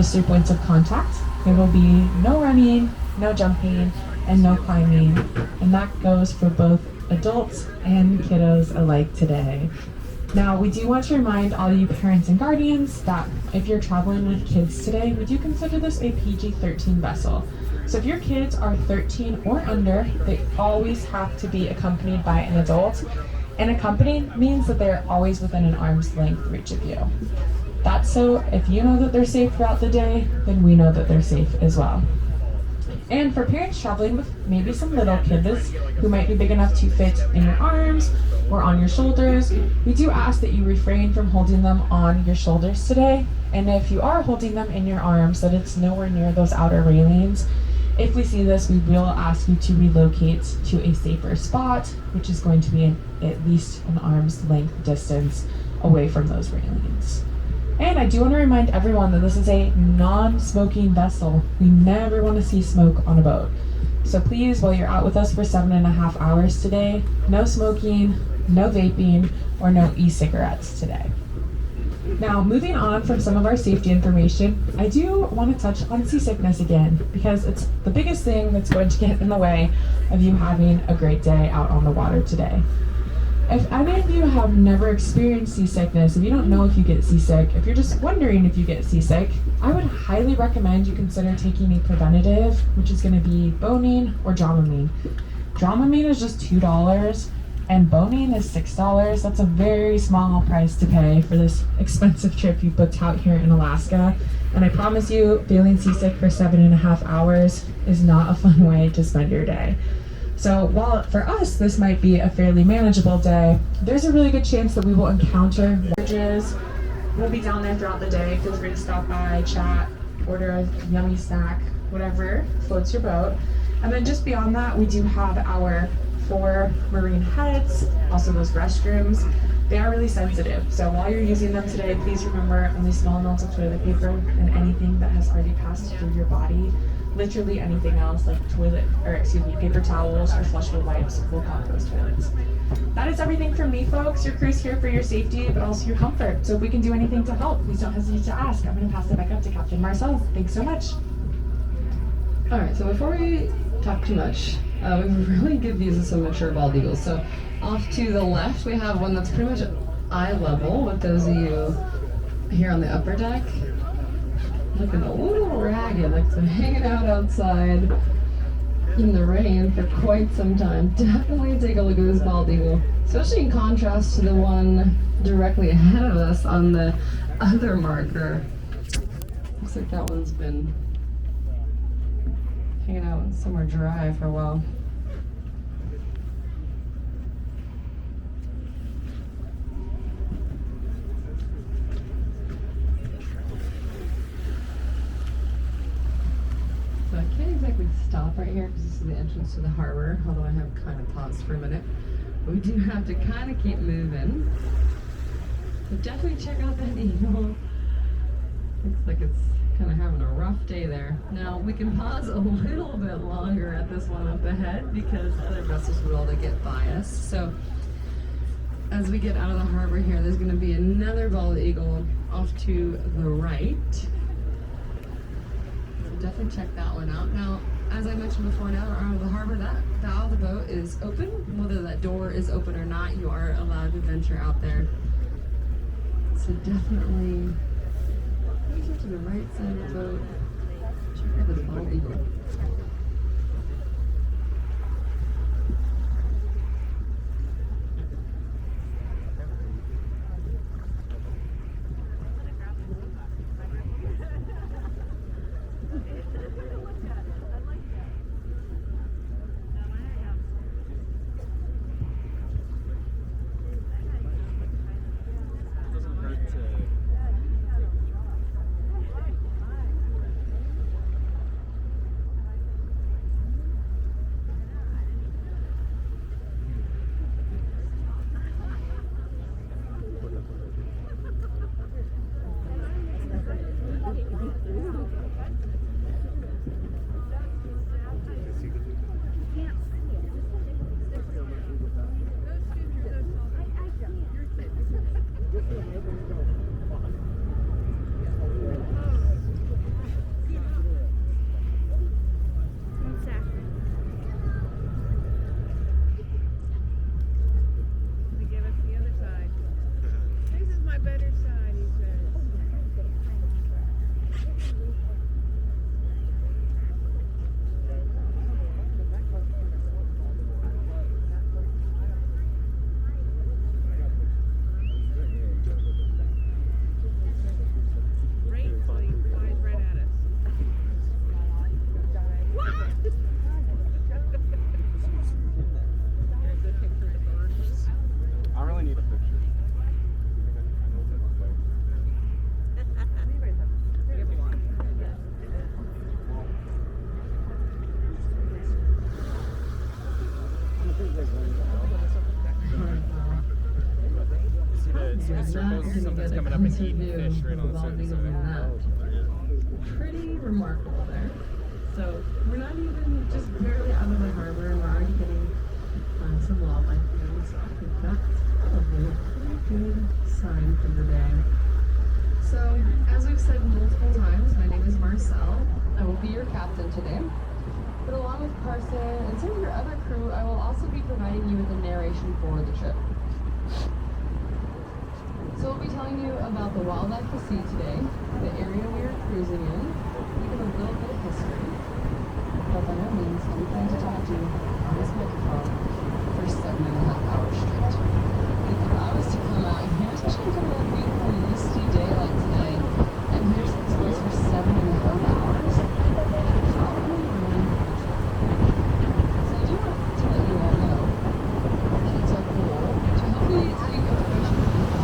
Just 3 points of contact. There will be no running, no jumping, and no climbing. And that goes for both adults and kiddos alike today. Now, we do want to remind all you parents and guardians that if you're traveling with kids today, we do consider this a PG-13 vessel. So if your kids are 13 or under, they always have to be accompanied by an adult. And accompanied means that they're always within an arm's length reach of you. That's so if you know that they're safe throughout the day, then we know that they're safe as well. And for parents traveling with maybe some little kids who might be big enough to fit in your arms or on your shoulders, we do ask that you refrain from holding them on your shoulders today. And if you are holding them in your arms, that it's nowhere near those outer railings. If we see this, we will ask you to relocate to a safer spot, which is going to be at least an arm's length distance away from those railings. And I do want to remind everyone that this is a non-smoking vessel. We never want to see smoke on a boat. So please, while you're out with us for 7.5 hours today, no smoking, no vaping, or no e-cigarettes today. Now, moving on from some of our safety information, I do want to touch on seasickness again, because it's the biggest thing that's going to get in the way of you having a great day out on the water today. If any of you have never experienced seasickness, if you don't know if you get seasick, if you're just wondering if you get seasick, I would highly recommend you consider taking a preventative, which is going to be boning or Dramamine. Dramamine is just $2 and boning is $6. That's a very small price to pay for this expensive trip you booked out here in Alaska. And I promise you, feeling seasick for 7.5 hours is not a fun way to spend your day. So while for us this might be a fairly manageable day, there's a really good chance that we will encounter bridges. We'll be down there throughout the day. Feel free to stop by, chat, order a yummy snack, whatever floats your boat. And then just beyond that, we do have our 4 marine heads, also those restrooms. They are really sensitive. So while you're using them today, please remember only small amounts of toilet paper and anything that has already passed through your body. Literally anything else like paper towels or flushable wipes will clog those toilets. That is everything from me, folks. Your crew's here for your safety, but also your comfort. So if we can do anything to help, please don't hesitate to ask. I'm going to pass it back up to Captain Marcel. Thanks so much. All right, so before we talk too much, we have really good views of some mature bald eagles. So off to the left, we have one that's pretty much eye level with those of you here on the upper deck. Looking a little ragged, like they're hanging out outside in the rain for quite some time. Definitely take a look at this bald eagle, especially in contrast to the one directly ahead of us on the other marker. Looks like that one's been hanging out somewhere dry for a while. So I can't exactly stop right here because this is the entrance to the harbor, although I have kind of paused for a minute. But we do have to kind of keep moving. But definitely check out that eagle. Looks like it's kind of having a rough day there. Now we can pause a little bit longer at this one up ahead because other vessels will to get by us. So as we get out of the harbor here, there's going to be another bald eagle off to the right. Definitely check that one out. Now, as I mentioned before, now out of the harbor, that bow of the boat is open. Whether that door is open or not, you are allowed to venture out there. So definitely to the right side of the boat. Check out this bald eagle. you're not going to get a closer view of the bald eagle than that. Pretty remarkable there. So we're not even just barely out of the harbor, and we're already getting some wildlife views. So I think that's probably a pretty good sign for the day. So, as we've said multiple times, my name is Marcel. I will be your captain today. But along with Carson and some of your other crew, I will also be providing you with a narration for the trip. So we'll be telling you about the wildlife we'll see today, the area we are cruising in, even a little bit of history. But by no means do we plan to talk to you on this microphone for 7.5 hours straight. If I was to come out here, especially on a beautiful misty day like tonight, and here's exposed for 7.5 hours, I'd probably ruin the trip. So I do want to let you all know that it's our goal to hopefully tell you information from the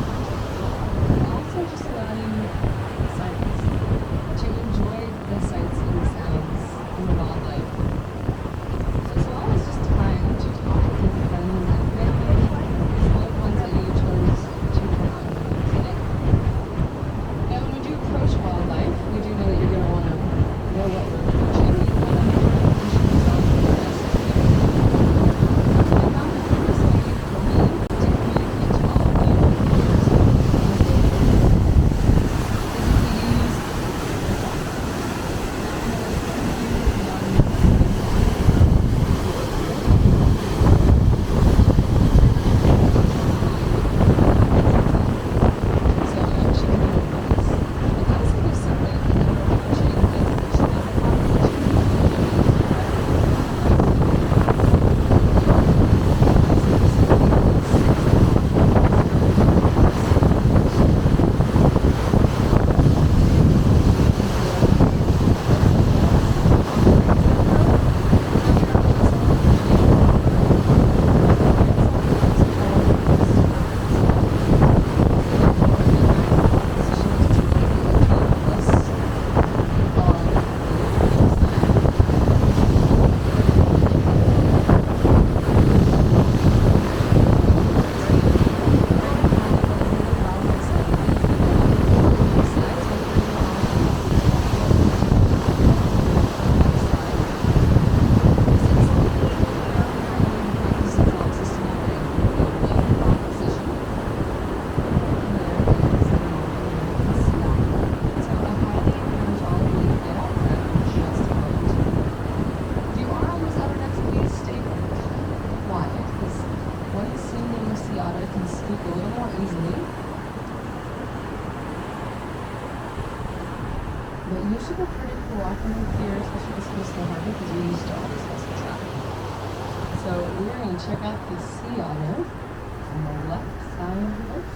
but also just allow you the sights, to enjoy the sights and the sounds and the wildlife, as well as just time to talk with friends and family, these loved ones that you chose to come out today. Now, when we do approach wildlife, we do know that you're going to want to know what we're approaching. You want to position yourself in the best way. I found the quickest way for me to communicate to all of you is if we use the But you should be pretty cooperative here, especially this coastal harbor, because you're used to all this vessel traffic. So we're going to check out the sea otter on the left side of the boat.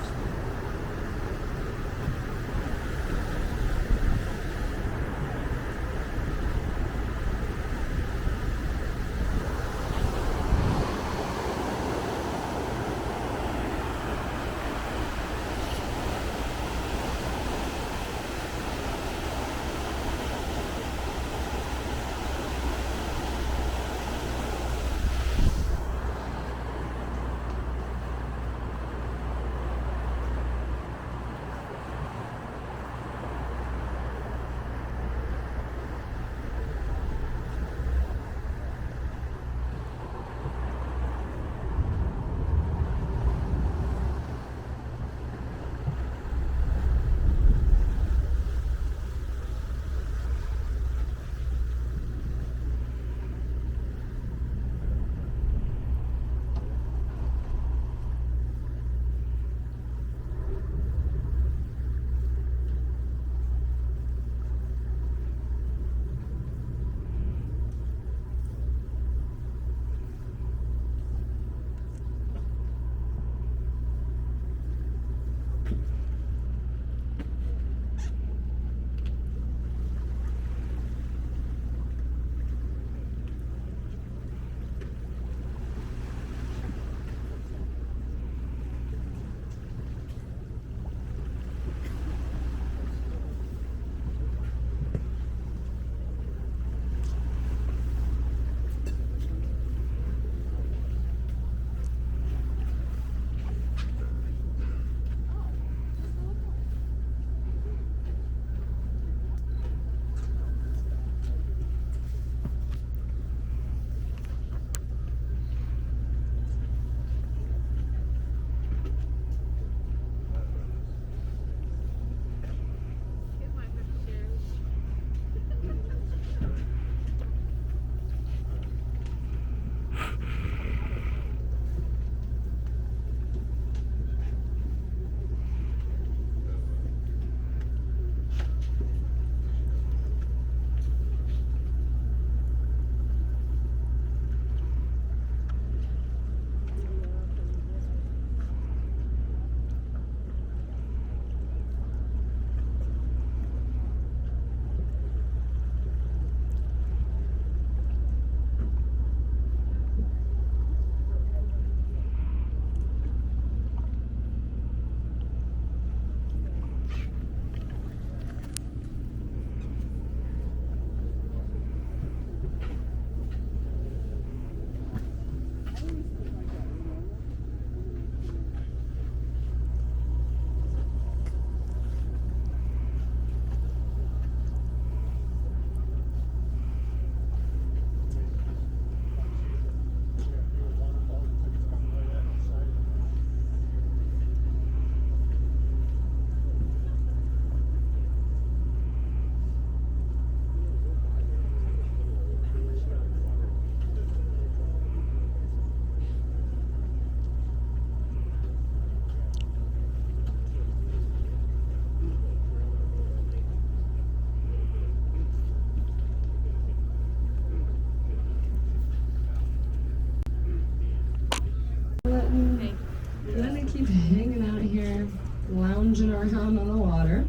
lounging around on the water.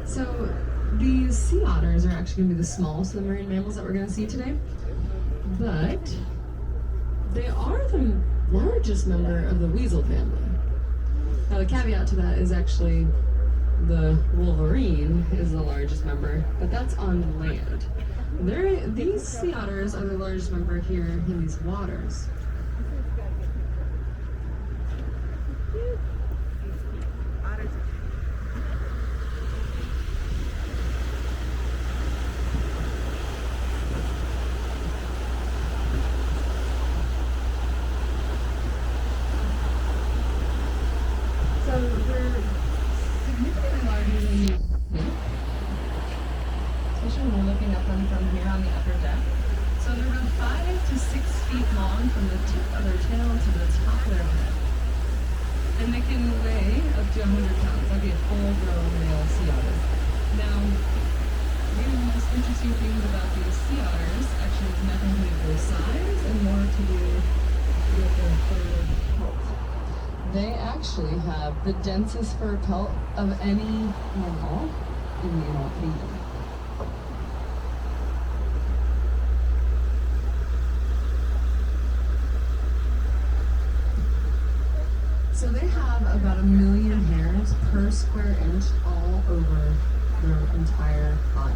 So these sea otters are actually going to be the smallest of the marine mammals that we're going to see today, but they are the largest member of the weasel family. Now the caveat to that is actually the wolverine is the largest member, but that's on land. These sea otters are the largest member here in these waters. So they're significantly larger than you think, especially when we're looking at them from here on the upper deck. So they're about 5 to 6 feet long from the tip of their tail to the top of their head. And they can weigh up to 100 pounds. That'd be a full-grown male sea otter. Now, one of the most interesting things about these sea otters actually has nothing to do with their size and more to do with their fur pelt. They actually have the densest fur pelt of any mammal in the United Kingdom. So they have about 1 million hairs per square inch all over their entire body.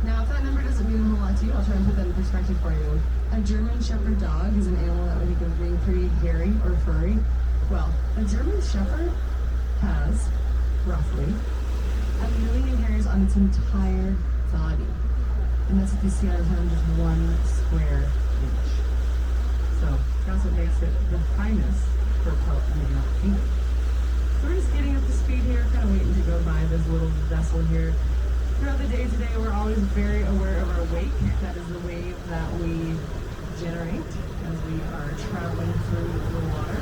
Now, if that number doesn't mean a whole lot to you, I'll try and put that in perspective for you. A German Shepherd dog is an animal that we think of being pretty hairy or furry. Well, a German Shepherd has, roughly, 1 million hairs on its entire body. And that's what these sea otters have in just 1 square inch. So, that's what makes it the finest fur pelt in the United Kingdom. So we're just getting up to speed here, kind of waiting to go by this little vessel here. Throughout the day today, we're always very aware of our wake. That is the wave that we generate as we are traveling through the water.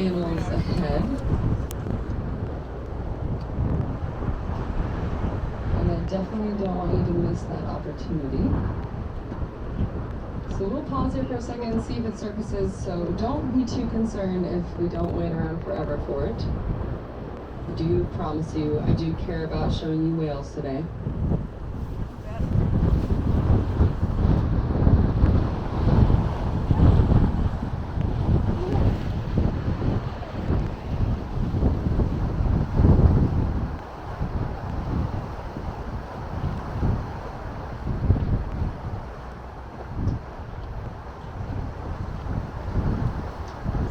animals ahead. And I definitely don't want you to miss that opportunity. So we'll pause here for a second and see if it surfaces, so don't be too concerned if we don't wait around forever for it. I do promise you, I do care about showing you whales today.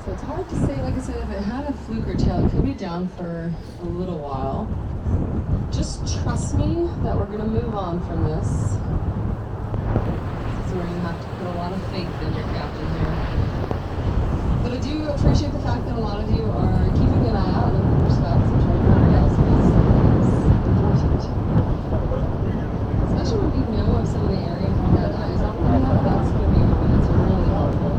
So it's hard to say, like I said, if it had a fluke or tail, it could be down for a little while. Just trust me that we're gonna move on from this. This is where you have to put a lot of faith in your captain here. But I do appreciate the fact that a lot of you are keeping an eye out, looking for specks and trying to find else, because it's important. Especially when you know of some of the areas we had eyes on, that's gonna be when it's really helpful.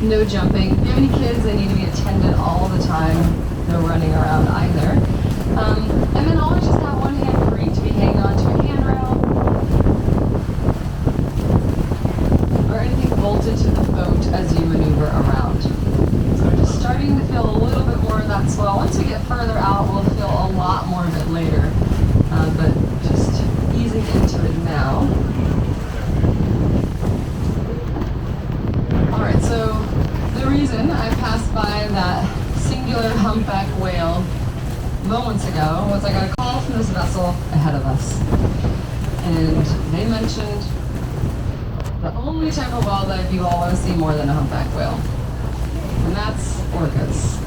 No jumping. If you have any kids, they need to be attended all the time. No running around either. And then always just have one hand free to be hanging on to a handrail or anything bolted to the boat as you maneuver around. So we're just starting to feel a little bit more of that swell. Once we get further out, we'll feel a lot more of it later. But just easing into it now. Alright, so the reason I passed by that singular humpback whale moments ago was I got a call from this vessel ahead of us. And they mentioned the only type of wildlife you all want to see more than a humpback whale. And that's orcas.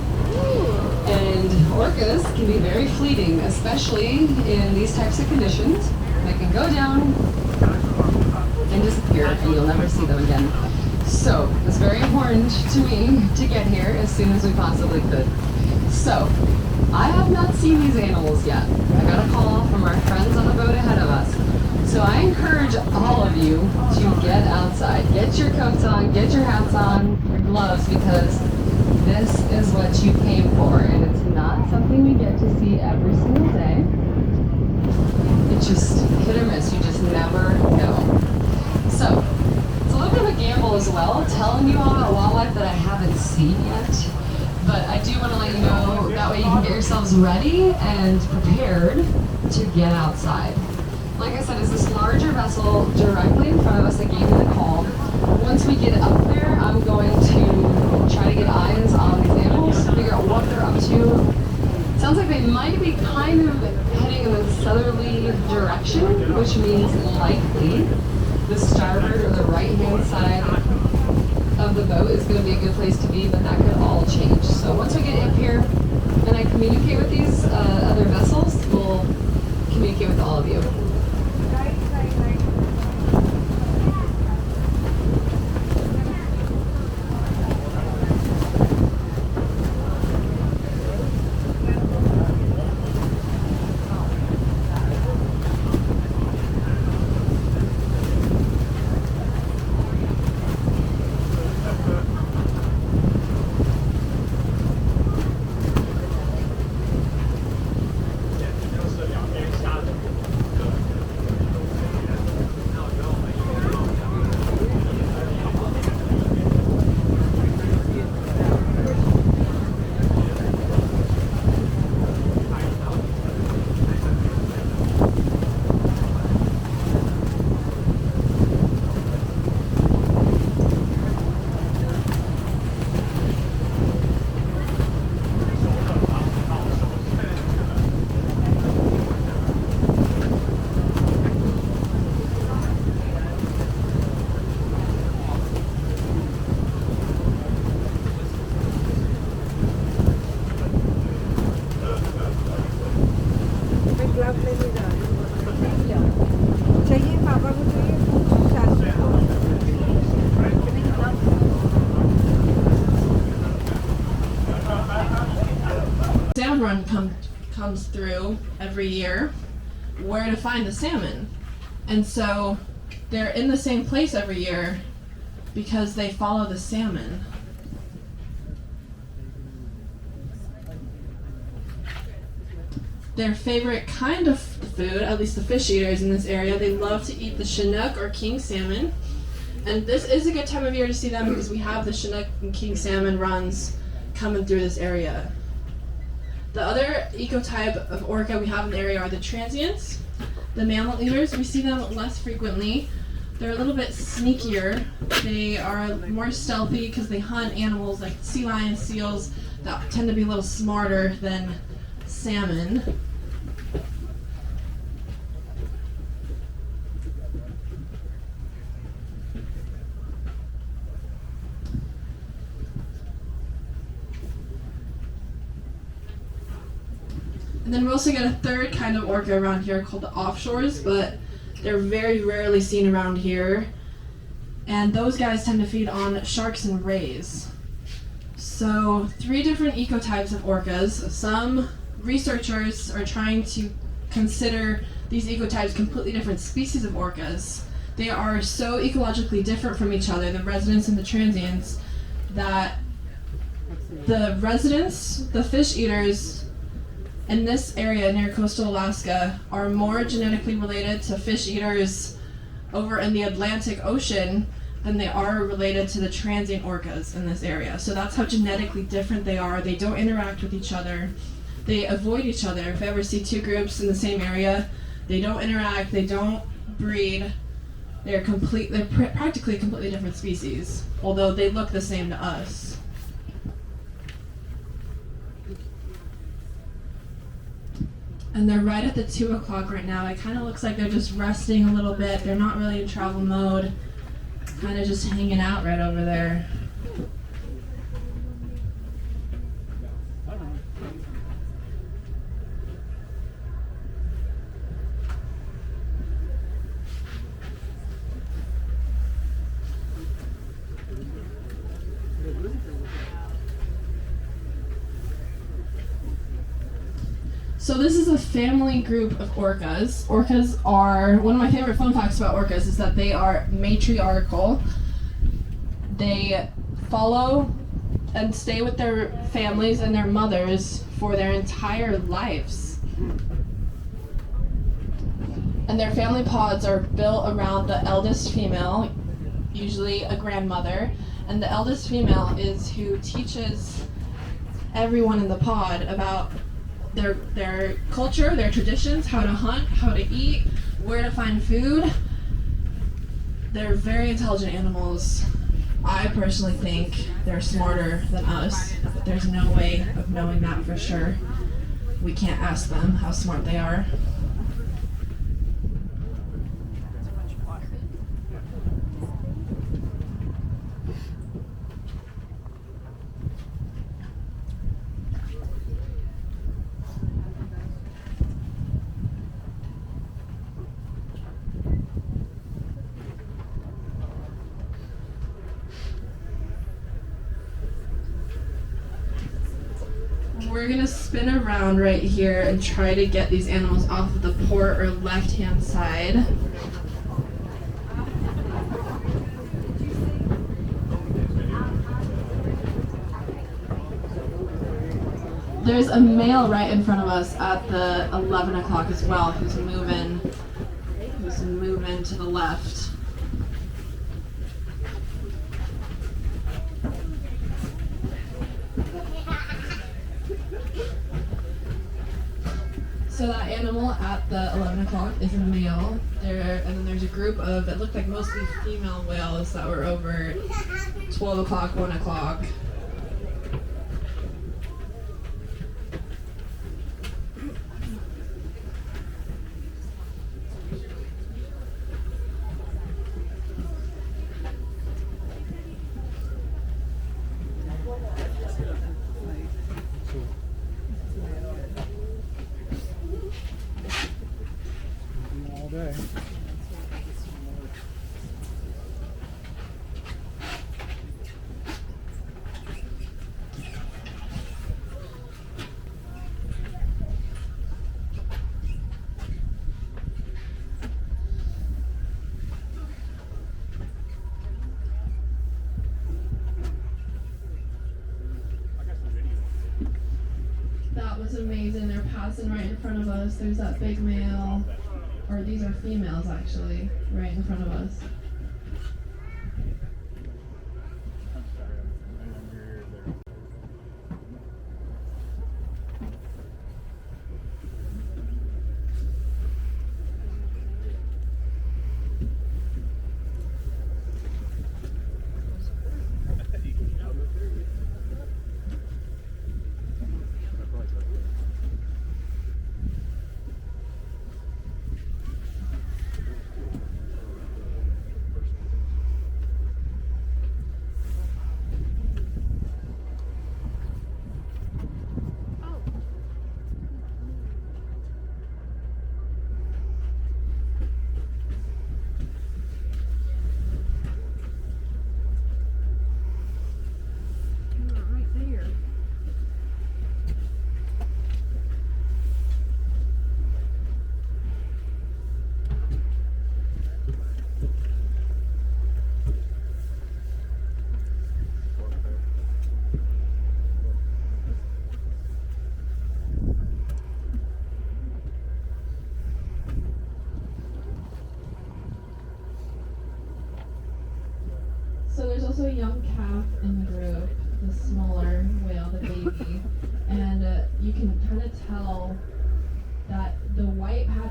And orcas can be very fleeting, especially in these types of conditions. They can go down and disappear, and you'll never see them again. So, it's very important to me to get here as soon as we possibly could. So, I have not seen these animals yet. I got a call from our friends on the boat ahead of us. So I encourage all of you to get outside. Get your coats on, get your hats on, your gloves, because this is what you came for, and it's not something we get to see every single day. It's just hit or miss. You just never know. So, it's a little bit of a gamble as well, telling you all about wildlife that I haven't seen yet. But I do want to let you know, that way you can get yourselves ready and prepared to get outside. Like I said, it's this larger vessel directly in front of us that gave me the call. Once we get up there, I'm going to try to get eyes on these animals, figure out what they're up to. Sounds like they might be kind of heading in the southerly direction, which means likely the starboard or the right-hand side of the boat is going to be a good place to be, but that could all change. So once we get up here and I communicate with these other vessels, we'll communicate with all of you. Salmon run comes through every year, where to find the salmon. And so they're in the same place every year because they follow the salmon. Their favorite kind of food, at least the fish eaters in this area, they love to eat the Chinook or king salmon. And this is a good time of year to see them because we have the Chinook and king salmon runs coming through this area. The other ecotype of orca we have in the area are the transients. The mammal eaters, we see them less frequently. They're a little bit sneakier. They are more stealthy because they hunt animals like sea lions, seals that tend to be a little smarter than salmon. And then we also get a third kind of orca around here called the offshores, but they're very rarely seen around here. And those guys tend to feed on sharks and rays. So 3 different ecotypes of orcas. Some researchers are trying to consider these ecotypes completely different species of orcas. They are so ecologically different from each other, the residents and the transients, that the residents, the fish eaters in this area near coastal Alaska, are more genetically related to fish eaters over in the Atlantic Ocean than they are related to the transient orcas in this area. So that's how genetically different they are. They don't interact with each other. They avoid each other. If you ever see two groups in the same area, they don't interact, they don't breed. They're practically completely different species, although they look the same to us. And they're right at the 2 o'clock right now. It kind of looks like they're just resting a little bit. They're not really in travel mode. Kind of just hanging out right over there. So this is a family group of orcas. Orcas are, one of my favorite fun facts about orcas is that they are matriarchal. They follow and stay with their families and their mothers for their entire lives. And their family pods are built around the eldest female, usually a grandmother, and the eldest female is who teaches everyone in the pod about their culture, their traditions, how to hunt, how to eat, where to find food. They're very intelligent animals. I personally think they're smarter than us, but there's no way of knowing that for sure. We can't ask them how smart they are. We're gonna spin around right here and try to get these animals off of the port or left-hand side. There's a male right in front of us at the 11 o'clock as well who's moving to the left. So that animal at the 11 o'clock is a male. And then there's a group of, it looked like mostly female whales that were over 12 o'clock, 1 o'clock. That was amazing. They're passing right in front of us. There's that big male, or these are females actually, right in front of us.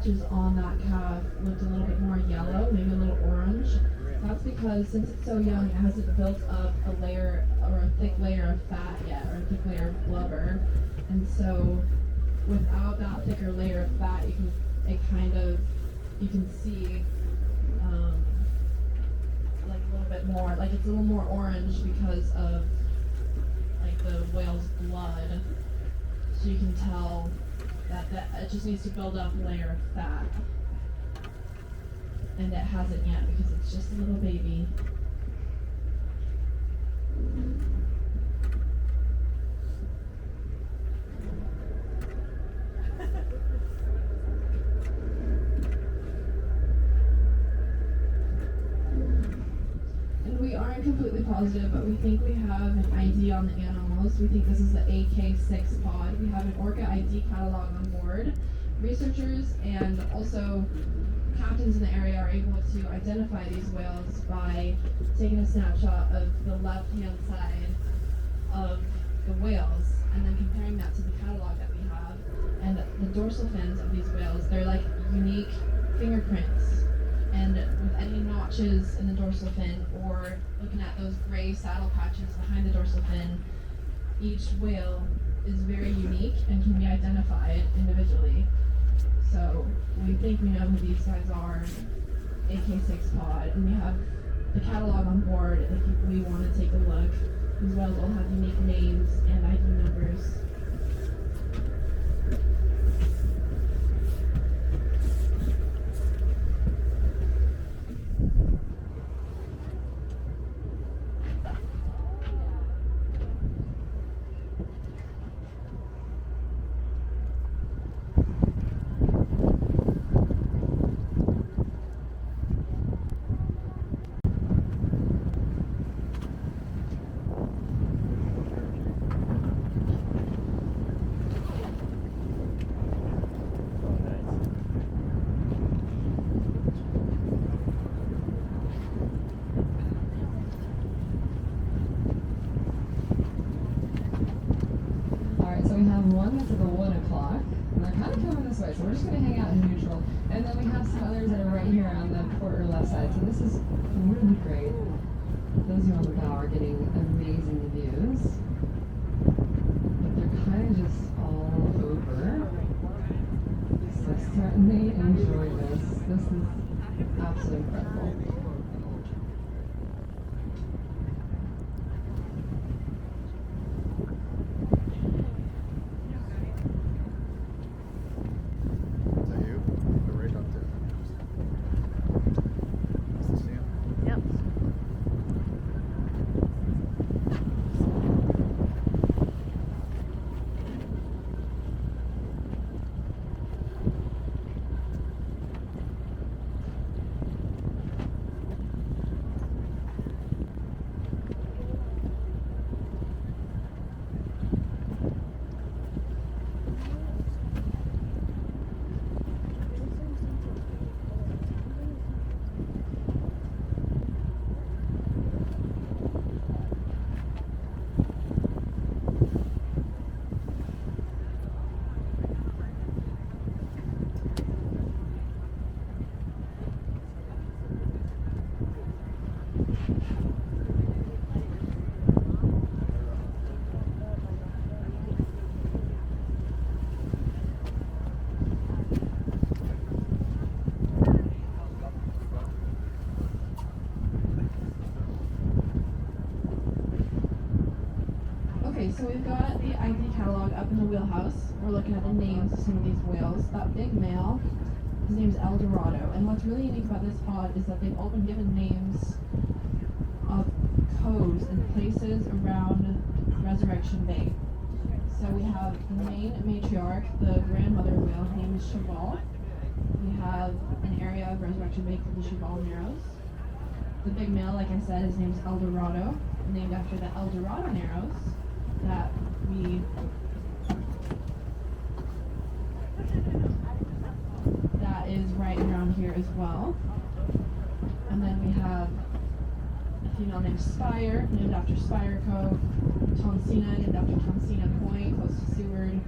patches on that calf looked a little bit more yellow, maybe a little orange. That's because since it's so young, it hasn't built up a layer or a thick layer of fat yet, or a thick layer of blubber. And so without that thicker layer of fat, you can see like a little bit more, like it's a little more orange because of like the whale's blood. So you can tell that it just needs to build up a layer of fat. And it hasn't yet because it's just a little baby. And we aren't completely positive, but we think we have an ID on the animals. We think this is the AK6 pod. We have an orca ID catalog on board. Researchers and also captains in the area are able to identify these whales by taking a snapshot of the left-hand side of the whales and then comparing that to the catalog that we have. And the dorsal fins of these whales, they're like unique fingerprints. And with any notches in the dorsal fin or looking at those gray saddle patches behind the dorsal fin, each whale is very unique and can be identified individually. So we think we know who these guys are, AK6 pod, and we have the catalog on board if we want to take a look. These whales all have unique names and ID numbers. We have one that's at the 1 o'clock, and they're kind of coming this way, so we're just going to hang out in neutral. And then we have some others that are right here on the port or left side, so this is really great. Those who are on the bow are getting amazing views, but they're kind of just all over. So certainly enjoy this. This is absolutely incredible. So we've got the ID catalog up in the wheelhouse. We're looking at the names of some of these whales. That big male, his name's El Dorado. And what's really unique about this pod is that they've all been given names of coves and places around Resurrection Bay. So we have the main matriarch, the grandmother whale, her name is Cheval. We have an area of Resurrection Bay called the Cheval Narrows. The big male, like I said, his name's El Dorado, named after the El Dorado Narrows that is right around here as well. And then we have a female named Spire, named after Spire Cove. Tonsina, named after Tonsina Point, close to Seward.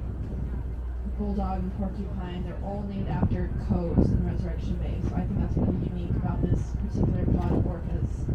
bulldog and porcupine, they're all named after coves in Resurrection Bay. So I think that's really unique about this particular pod of orcas.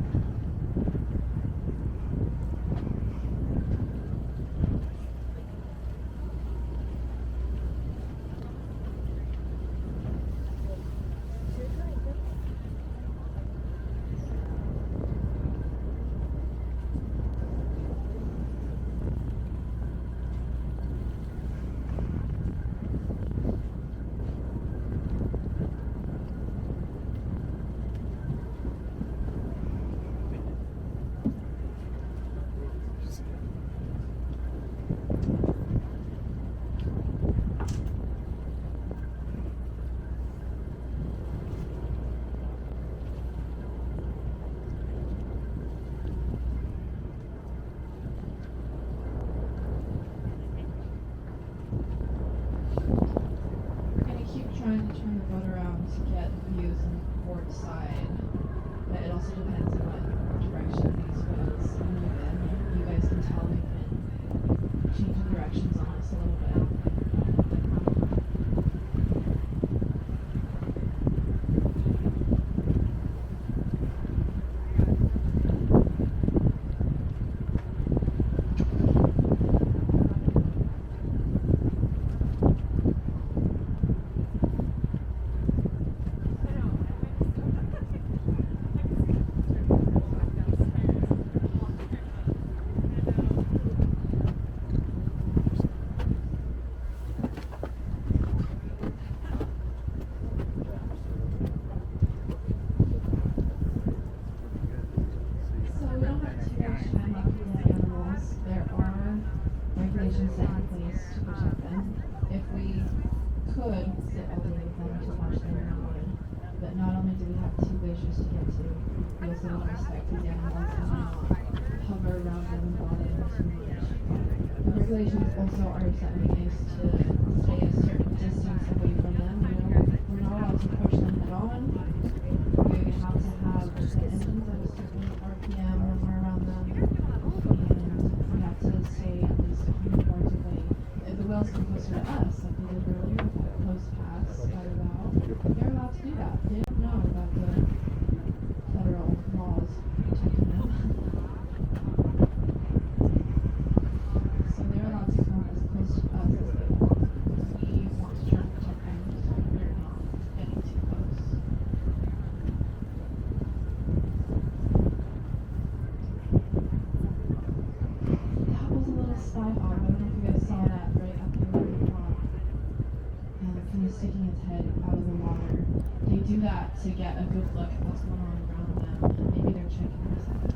Trying to turn the boat around to get views on the port side, but it also depends on what direction these whales move in. You guys can tell they've been changing directions on us a little bit. Set in place to protect them. If we could sit all day with them to watch them, we would. But not only do we have 2 glaciers to get to, we also want to respect these animals and not hover around them and bother them too much. The regulations also are set in place to stay a certain distance away from them. We're not allowed to approach them head on. We have to have the engines at a certain RPM when we're around them. We have to stay at least 100 yards away. If the whales come closer to us, like we did earlier with that close pass by the bow, they're allowed to do that. They don't know about the federal laws protecting them. So they're allowed to come as close to us as they want. We want to try to protect them so we're not getting too close. That was a little spy hog. I don't know if you guys saw that right up there at the top. Kind of sticking its head out of the water. They do that to get a good look at what's going on around them. Maybe they're checking us out.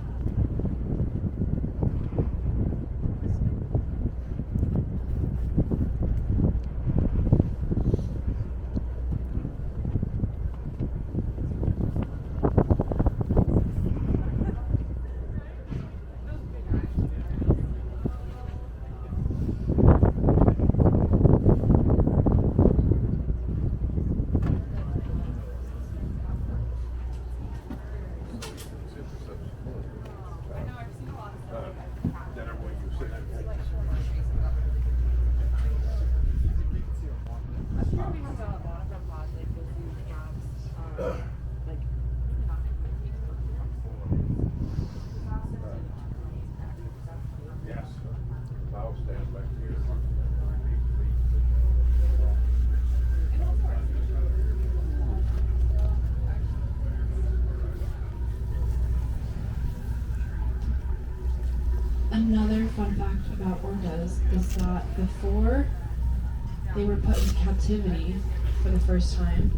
Another fun fact about orcas is that before they were put into captivity for the first time,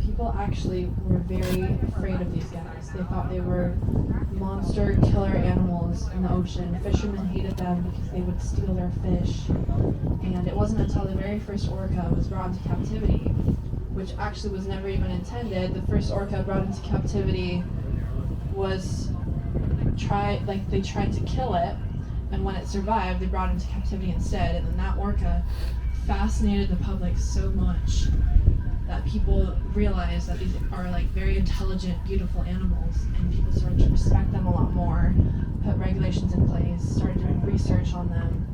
people actually were very afraid of these guys. They thought they were monster killer animals in the ocean. Fishermen hated them because they would steal their fish. And it wasn't until the very first orca was brought into captivity, which actually was never even intended. The first orca brought into captivity was they tried to kill it, and when it survived, they brought it into captivity instead. And then that orca fascinated the public so much that people realized that these are like very intelligent, beautiful animals, and people started to respect them a lot more, put regulations in place, started doing research on them,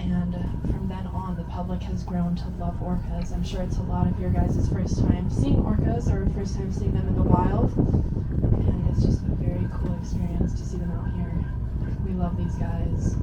And from then on, the public has grown to love orcas. I'm sure it's a lot of your guys' first time seeing orcas or first time seeing them in the wild. And it's just a very cool experience to see them out here. We love these guys.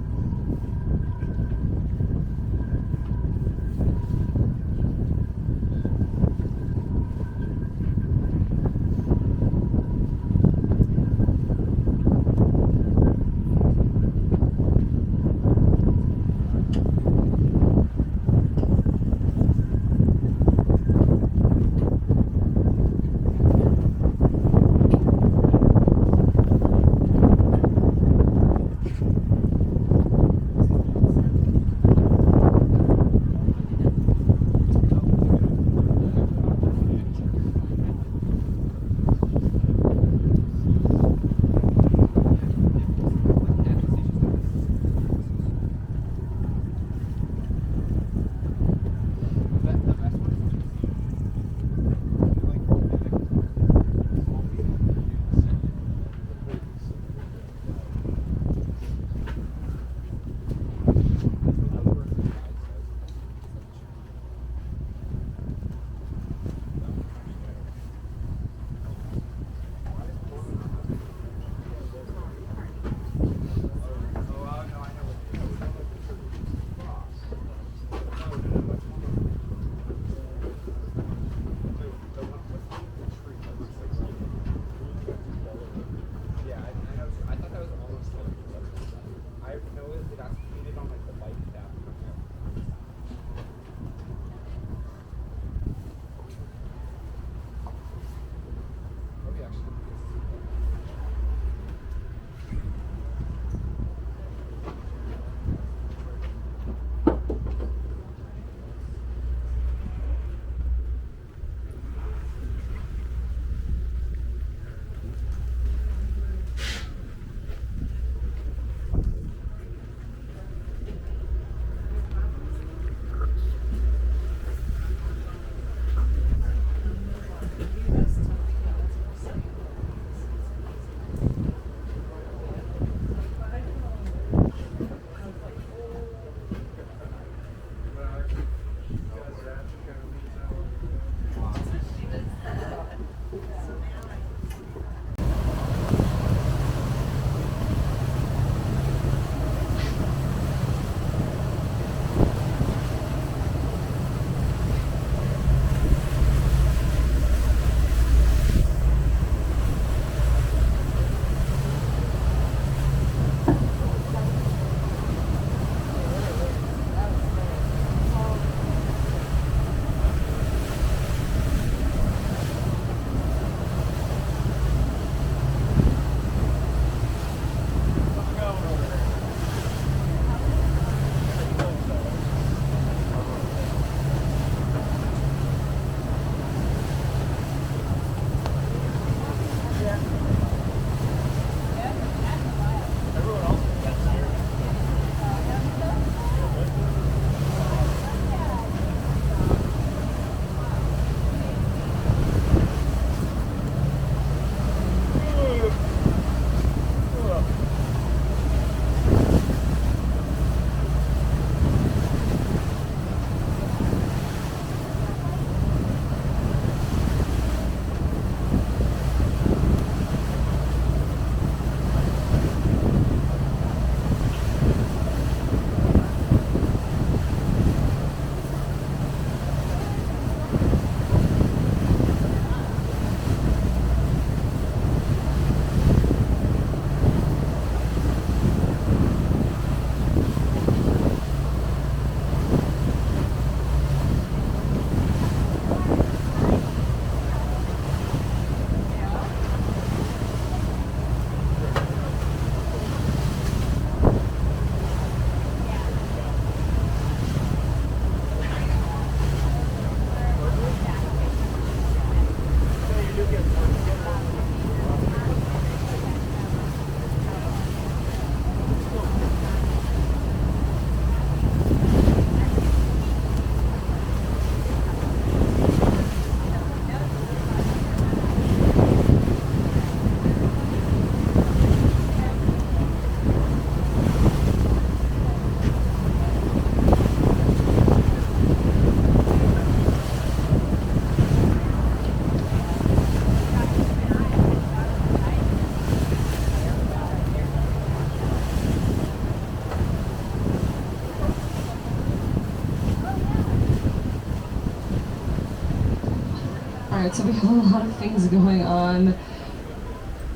Alright, so we have a lot of things going on.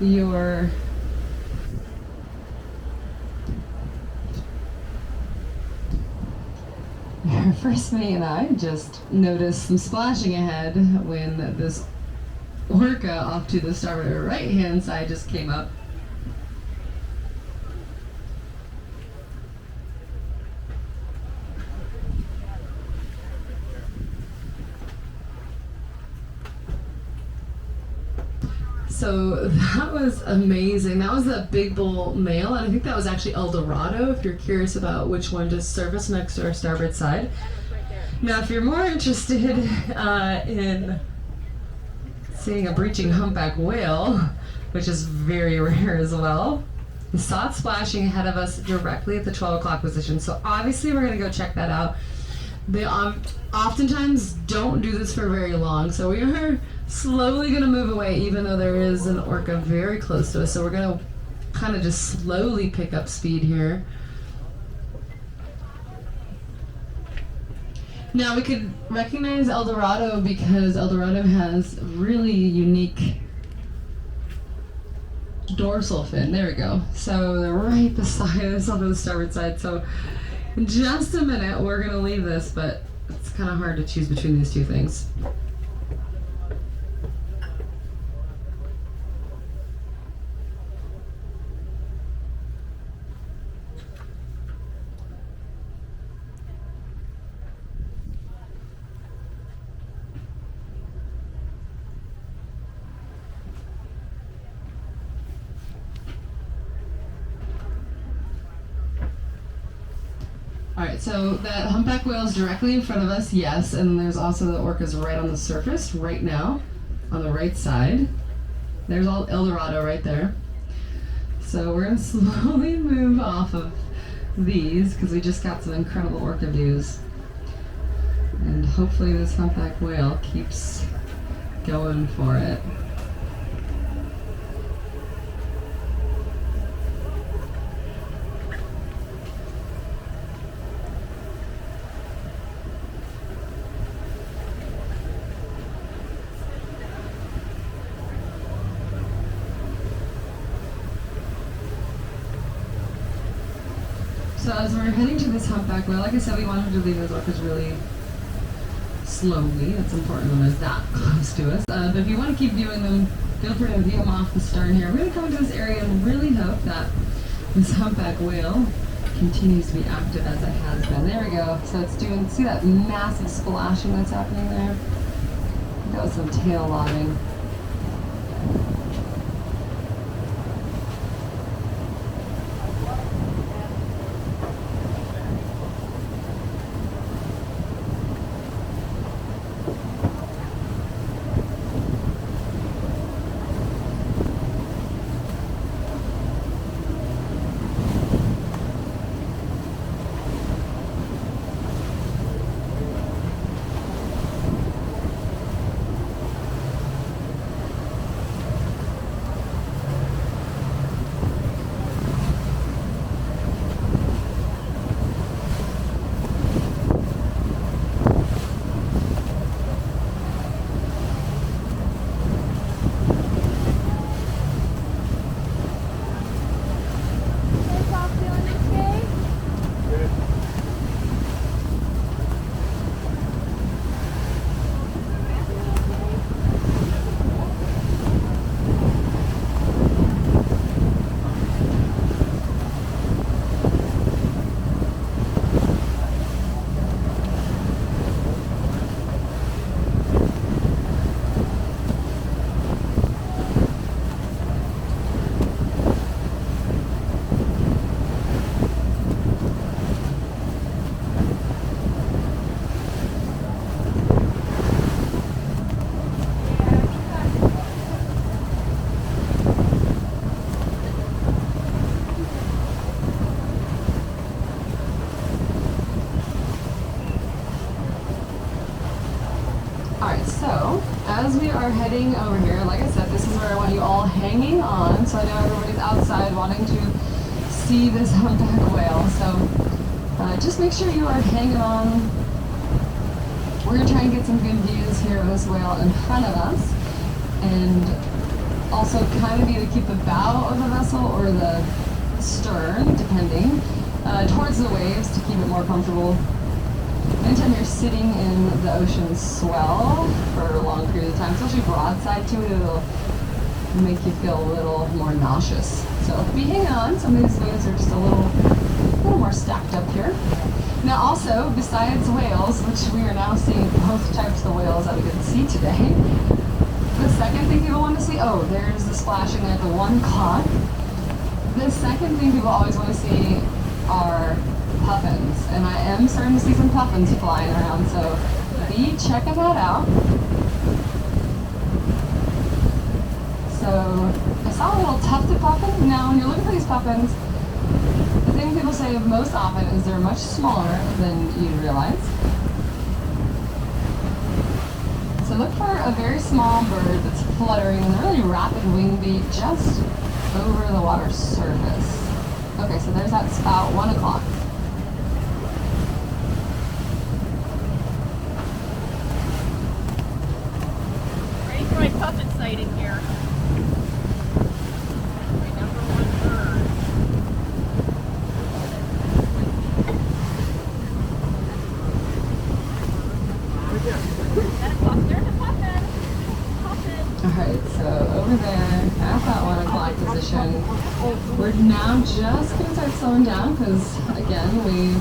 Your first mate and I just noticed some splashing ahead when this orca off to the starboard right hand side just came up. So that was amazing. That was the big bull male, and I think that was actually El Dorado, if you're curious about which one just surfaced next to our starboard side. Now, if you're more interested in seeing a breaching humpback whale, which is very rare as well, we saw it splashing ahead of us directly at the 12 o'clock position. So obviously we're going to go check that out. They oftentimes don't do this for very long, so we are slowly going to move away, even though there is an orca very close to us. So we're going to kind of just slowly pick up speed here. Now we could recognize El Dorado because El Dorado has really unique dorsal fin. There we go. So they're right beside us on the starboard side. So in just a minute, we're going to leave this, but it's kind of hard to choose between these two things. Alright, so that humpback whale is directly in front of us, yes, and there's also the orcas right on the surface right now, on the right side. There's all El Dorado right there. So we're going to slowly move off of these because we just got some incredible orca views. And hopefully this humpback whale keeps going for it. So as we're heading to this humpback whale, like I said, we wanted to leave those orcas really slowly. It's important when they're that close to us. But if you want to keep viewing them, feel free to view them off the stern here. We're going to come into this area and really hope that this humpback whale continues to be active as it has been. There we go. So it's doing, see that massive splashing that's happening there? That was some tail lobbing. As we are heading over here, like I said, this is where I want you all hanging on. So I know everybody's outside wanting to see this humpback whale. So just make sure you are hanging on we're going to try and get some good views here of this whale in front of us, and also kind of either keep the bow of the vessel or the stern, depending, towards the waves to keep it more comfortable. Anytime you're sitting in the ocean swell for a long period of time, especially broadside to it, it'll make you feel a little more nauseous. So be hanging on. Some of these waves are just a little more stacked up here. Now also, besides whales, which we are now seeing both types of whales that we didn't see today, the second thing people want to see, oh, there's the splashing at the 1 o'clock. The second thing people always want to see are puffins, and I am starting to see some puffins flying around, so be checking that out. So I saw a little tufted puffin. Now when you're looking for these puffins, the thing people say most often is they're much smaller than you'd realize. So look for a very small bird that's fluttering in a really rapid wing beat just over the water surface. Okay, so there's that spout, 1 o'clock. Ready for my puppet sighting here. My number 1 bird. There's a puppet. Alright, so over there at that 1 o'clock position, we're now just going to start slowing down because, again, we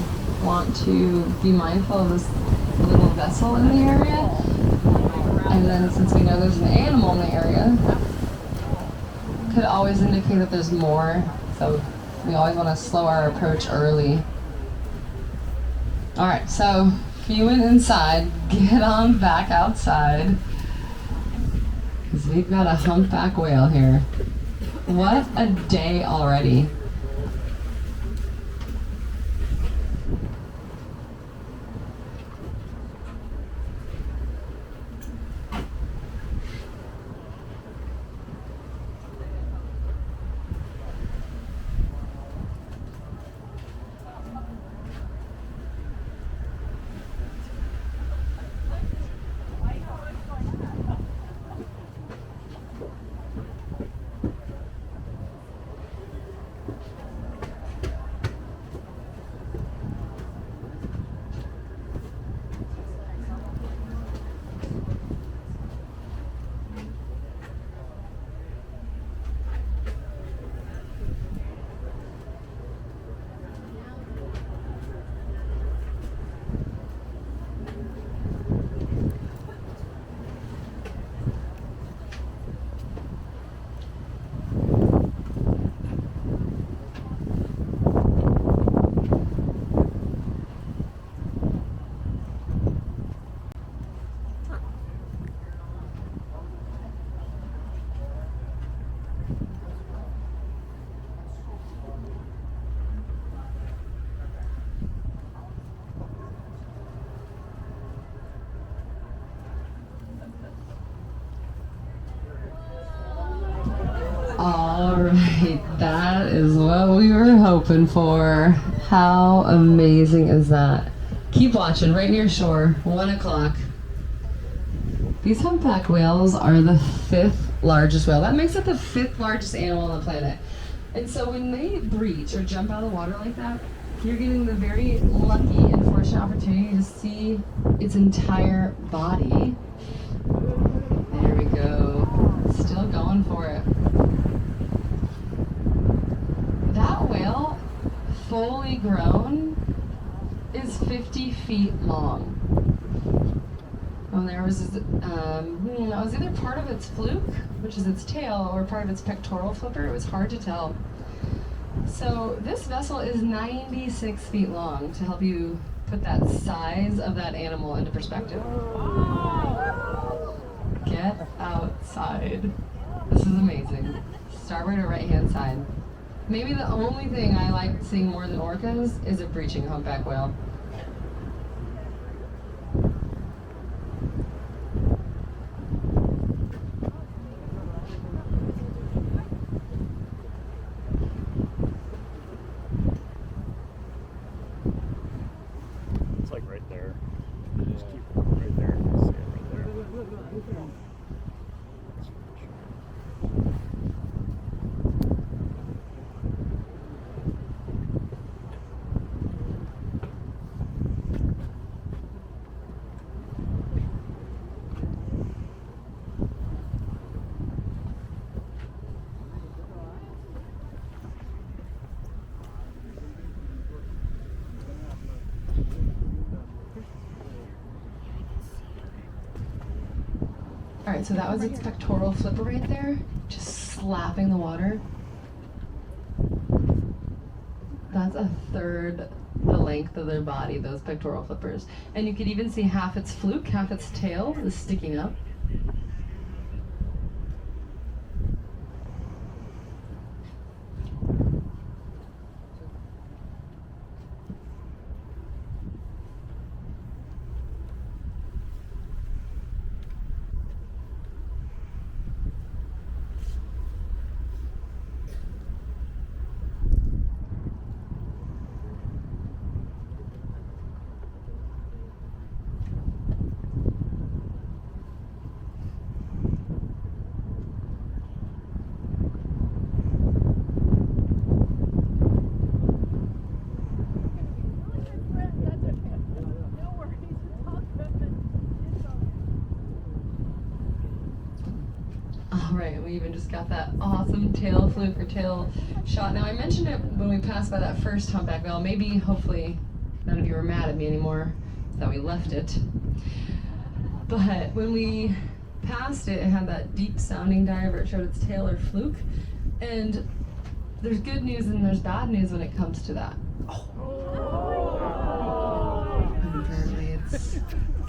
want to be mindful of this little vessel in the area. And then since we know there's an animal in the area, could always indicate that there's more. So we always want to slow our approach early. Alright, so if you went inside, get on back outside. Because we've got a humpback whale here. What a day already. Alright, that is what we were hoping for. How amazing is that? Keep watching, right near shore, 1 o'clock. These humpback whales are the 5th largest whale. That makes it the 5th largest animal on the planet. And so when they breach or jump out of the water like that, you're getting the very lucky and fortunate opportunity to see its entire body. There we go. Still going for it. That whale, fully grown, is 50 feet long. And there was, it was either part of its fluke, which is its tail, or part of its pectoral flipper. It was hard to tell. So this vessel is 96 feet long, to help you put that size of that animal into perspective. Get outside. This is amazing. Starboard or right hand side. Maybe the only thing I like seeing more than orcas is a breaching humpback whale. It's like right there. Just keep it right there. Alright, so that was its pectoral flipper right there, just slapping the water. That's a third the length of their body, those pectoral flippers. And you could even see half its fluke, half its tail is sticking up. Alright, we even just got that awesome tail fluke or tail shot. Now I mentioned it when we passed by that first humpback whale. Maybe, hopefully, none of you are mad at me anymore that we left it. But when we passed it, it had that deep sounding dive where it showed its tail or fluke. And there's good news and there's bad news when it comes to that. And apparently it's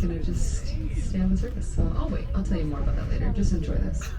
gonna just stay on the surface. So I'll wait, I'll tell you more about that later. Just enjoy this.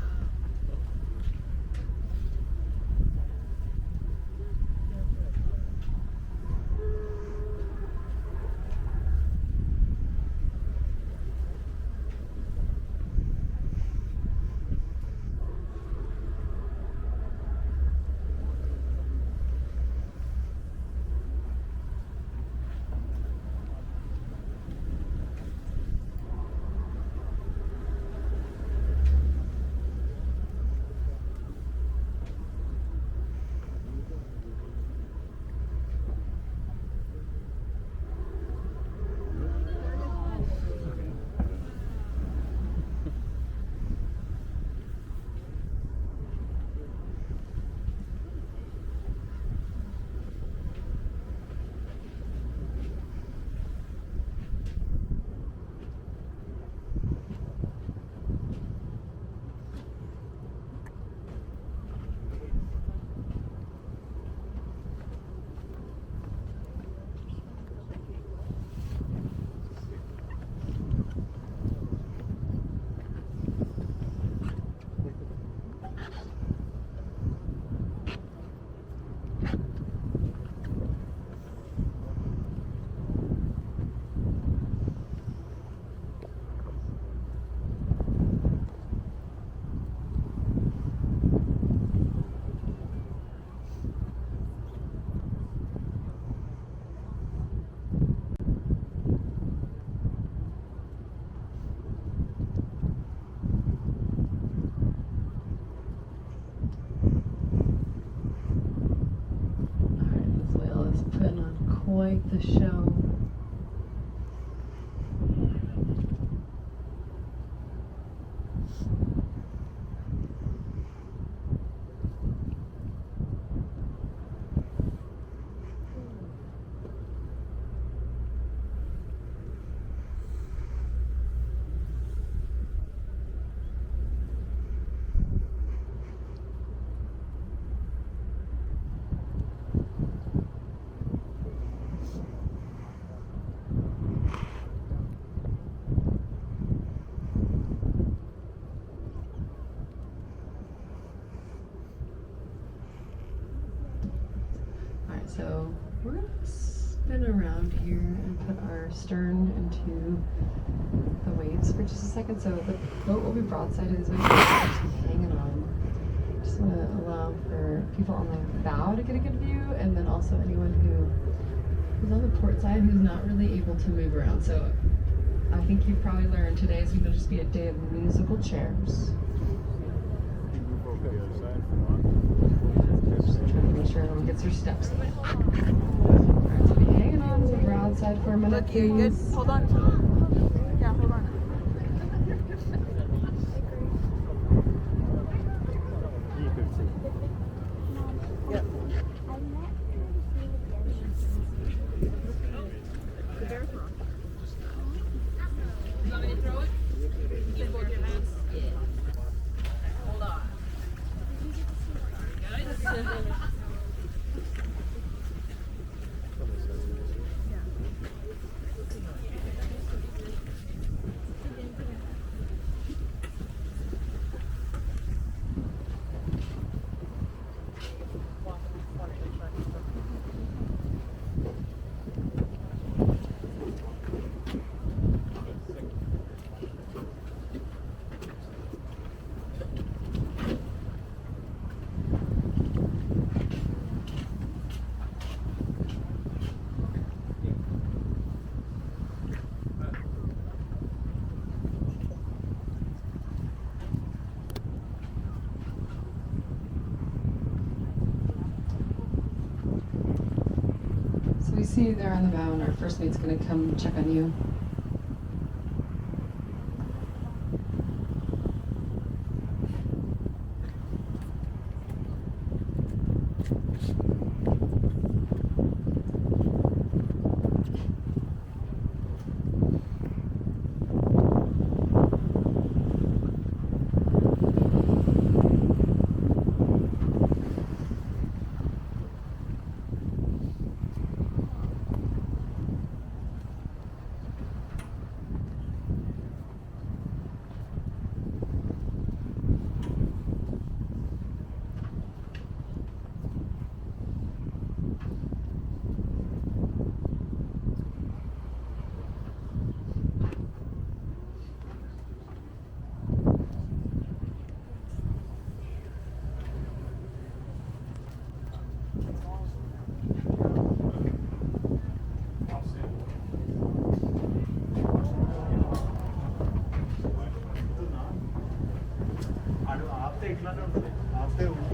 Quite the show. So we're gonna spin around here and put our stern into the waves for just a second. So the boat will be broadside to these waves, just hanging on. Just want to allow for people on the bow to get a good view, and then also anyone who is on the port side who's not really able to move around. So I think you've probably learned today is going to just be a day of musical chairs. Just trying to make sure everyone gets their steps in. Alright, so be hanging on as we go outside for a minute, please. Hold on. Yeah, hold on. We see you there on the bow, and our first mate's going to come check on you.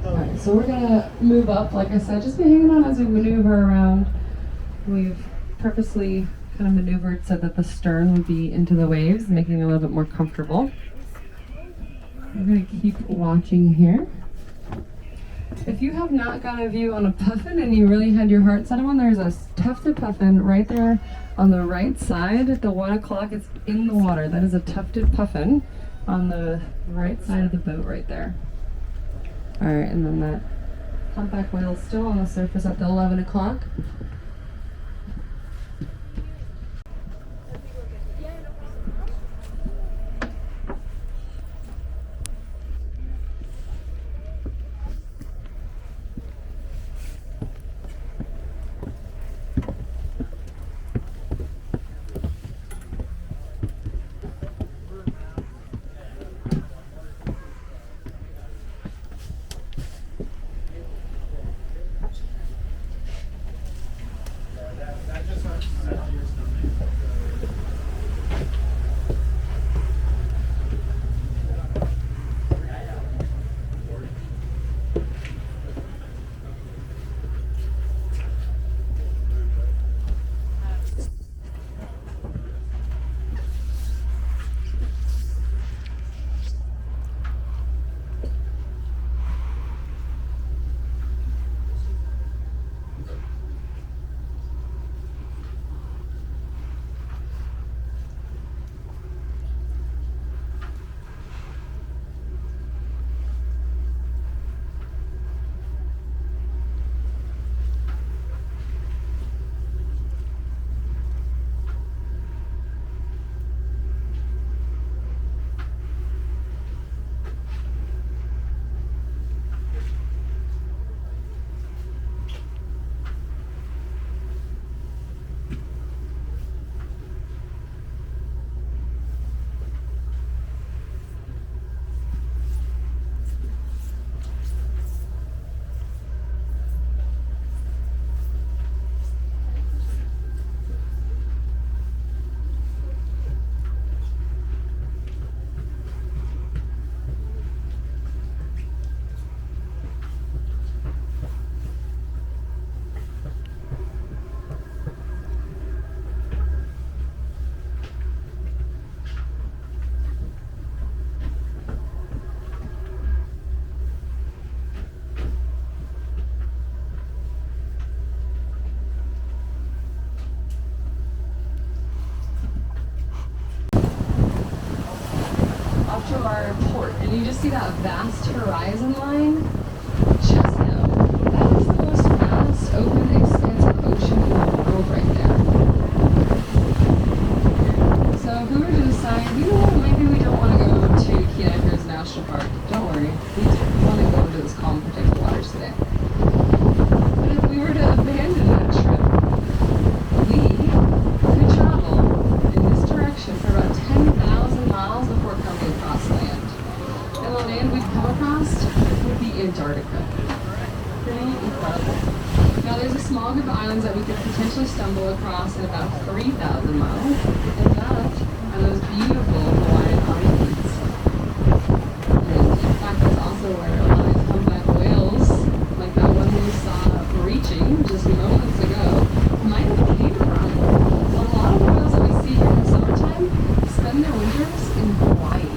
Alright, so we're gonna move up, like I said, just be hanging on as we maneuver around. We've purposely kind of maneuvered so that the stern would be into the waves, making it a little bit more comfortable. We're gonna keep watching here. If you have not got a view on a puffin and you really had your heart set on one, there's a tufted puffin right there on the right side at the 1 o'clock. It's in the water. That is a tufted puffin on the right side of the boat right there. Alright, and then that humpback whale is still on the surface at the 11 o'clock. to our port, and you just see that vast horizon line just now. That is the most vast, open, expansive ocean in the world right there. So if we were to decide, you know what, maybe we don't want to go to Kenai Fjords National Park, don't worry, we want to go into this calm, protected waters today. But if we were to abandon that trip, we could travel in this direction for about 10,000 miles before coming across land. And the land we'd come across would be Antarctica. Pretty incredible. Now there's a small group of islands that we could potentially stumble across in about 3,000 miles, and that are those beautiful Hawaiian islands. And in fact, that's also where a lot of these humpback whales, like that one we saw breaching just moments ago, might have came from. A lot of the whales that we see here in the summertime spend their winters in Hawaii.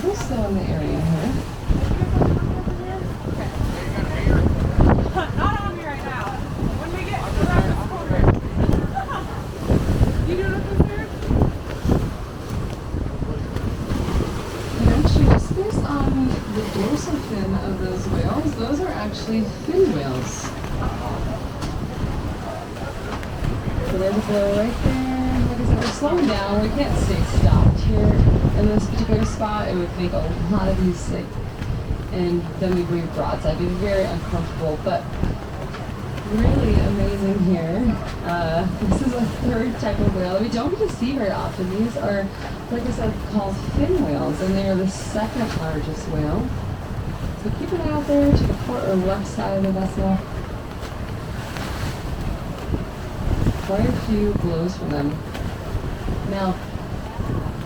also in the area here. Not on me right now. When we get around this corner. You doing it this year? And actually, just based on the dorsal fin of those whales, those are actually fin whales. So there's a blow right there. Like I said, we're slowing down. We can't stay stopped here in this particular spot. It would make a lot of you sick. And then we breathe broadside. It'd be very uncomfortable, but really amazing here. This is a third type of whale that we don't get to see very often. These are, like I said, called fin whales, and they are the second largest whale. So keep an eye out there to the port or left side of the vessel. Quite a few blows from them. Now,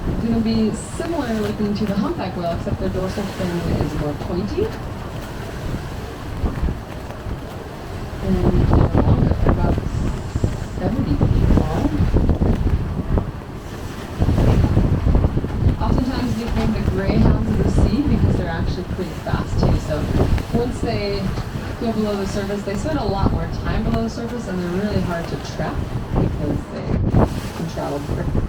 it's going to be similar looking to the humpback whale, except their dorsal fin is more pointy. And they're longer, they're about 70 feet long. Oftentimes they call the greyhounds of the sea because they're actually pretty fast too. So once they go below the surface, they spend a lot more time below the surface, and they're really hard to trap because they can travel quickly.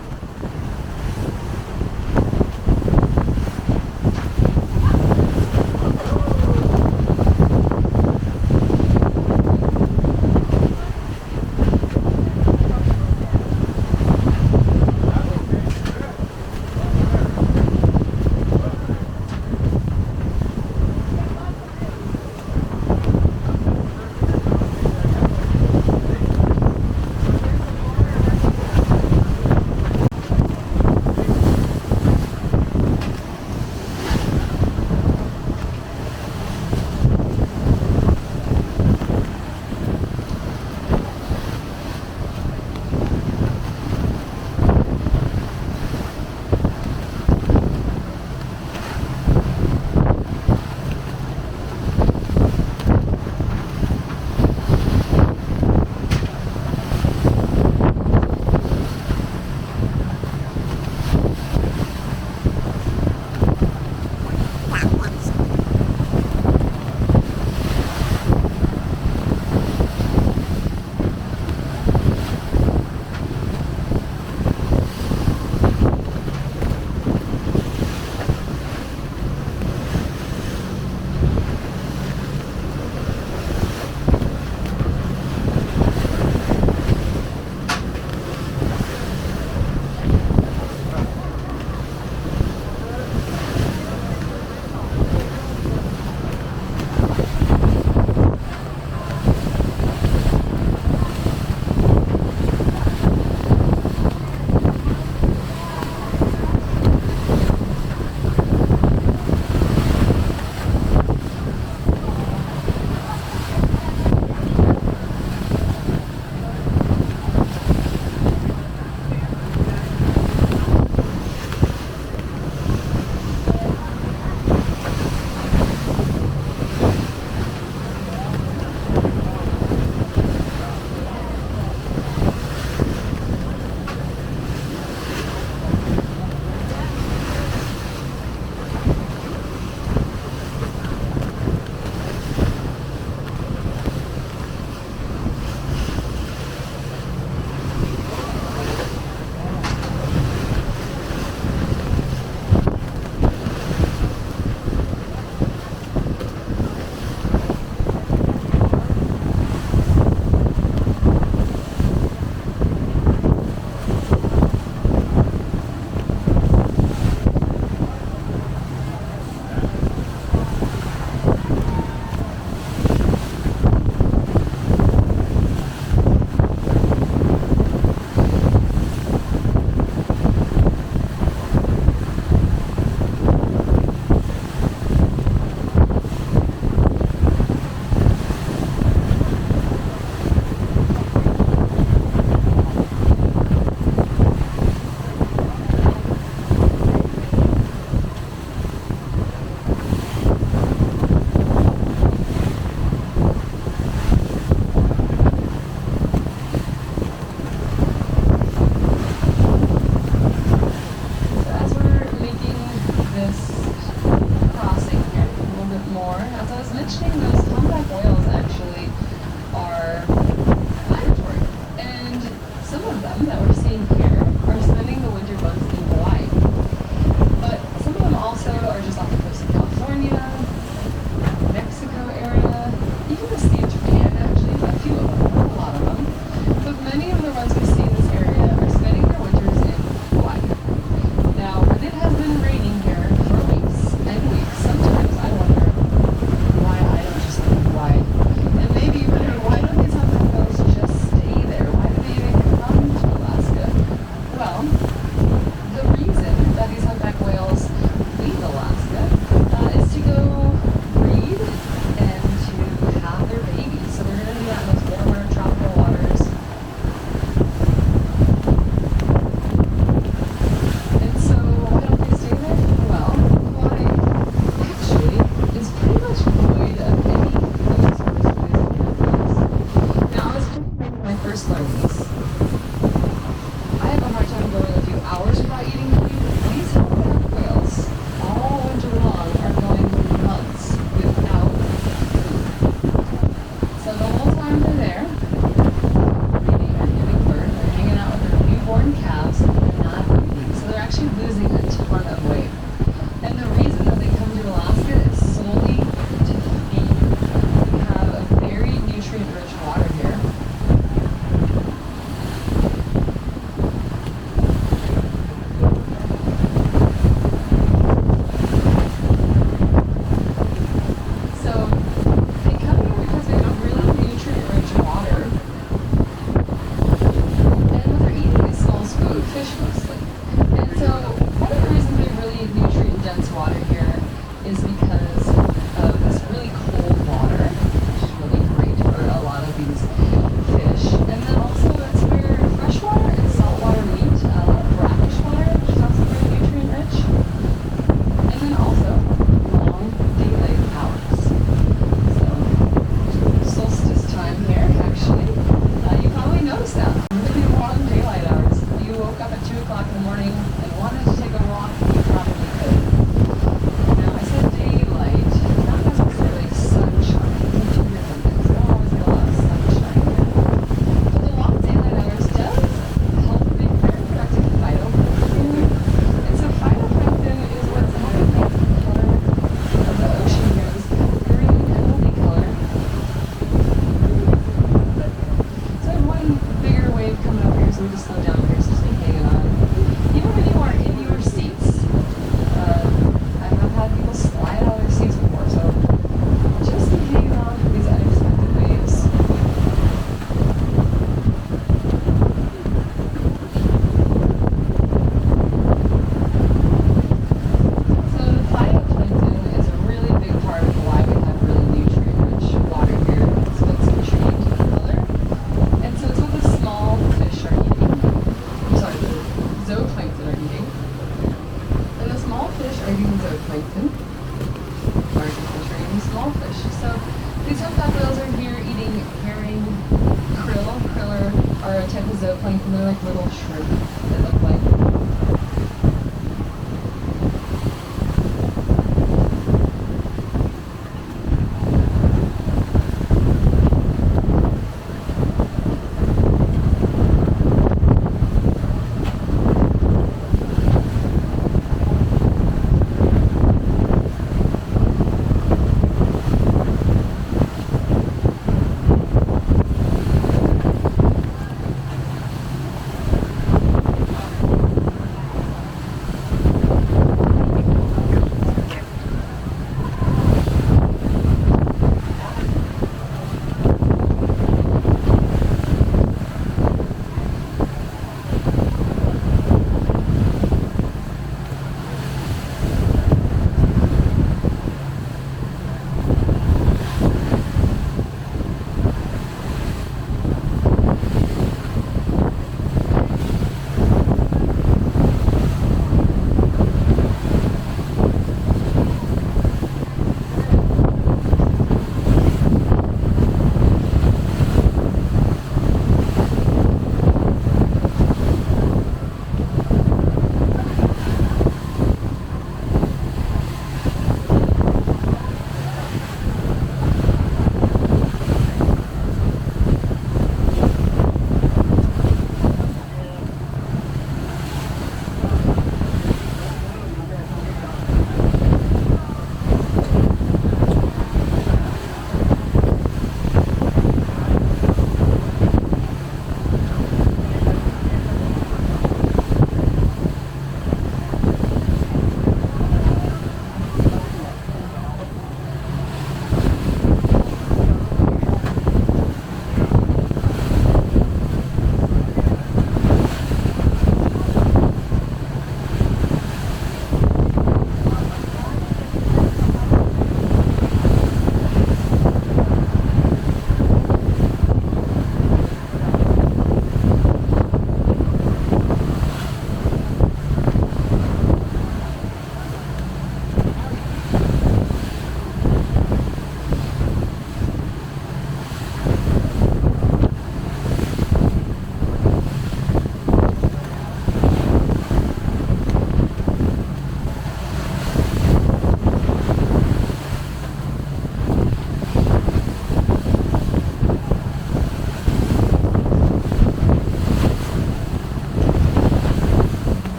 dense water here is because of this really cold water, which is really great for a lot of these fish. And then also it's where freshwater and saltwater meet, a lot of brackish water, which is also very nutrient rich. And then also long daylight hours. So solstice time here, actually. You probably noticed that. Really long daylight hours. If you woke up at 2 o'clock in the morning and wanted to take a walk, you probably could. Now, I said daylight, not necessarily sunshine. It's two different things. We don't always get a lot of sunshine here. But the long daylight hours does help make very productive phytoplankton. And so phytoplankton is what's helping make the color of the ocean here, this green emeraldy color. So I have one bigger wave coming up here, so we just slow down here, so just be hanging on. Even when you are in your seats, I have had people slide out of their seats before, so just be hanging on for these unexpected waves. So the phytoplankton is a really big part of why we have really nutrient-rich water here. It's what's contributing to the color. And so it's what the small fish are eating. I'm sorry, the zooplankton are eating. And the small fish are eating zooplankton. Larger fish are eating small fish. So these humpback whales are here eating herring, krill. Krill are a type of zooplankton. They're like little shrimp that look like.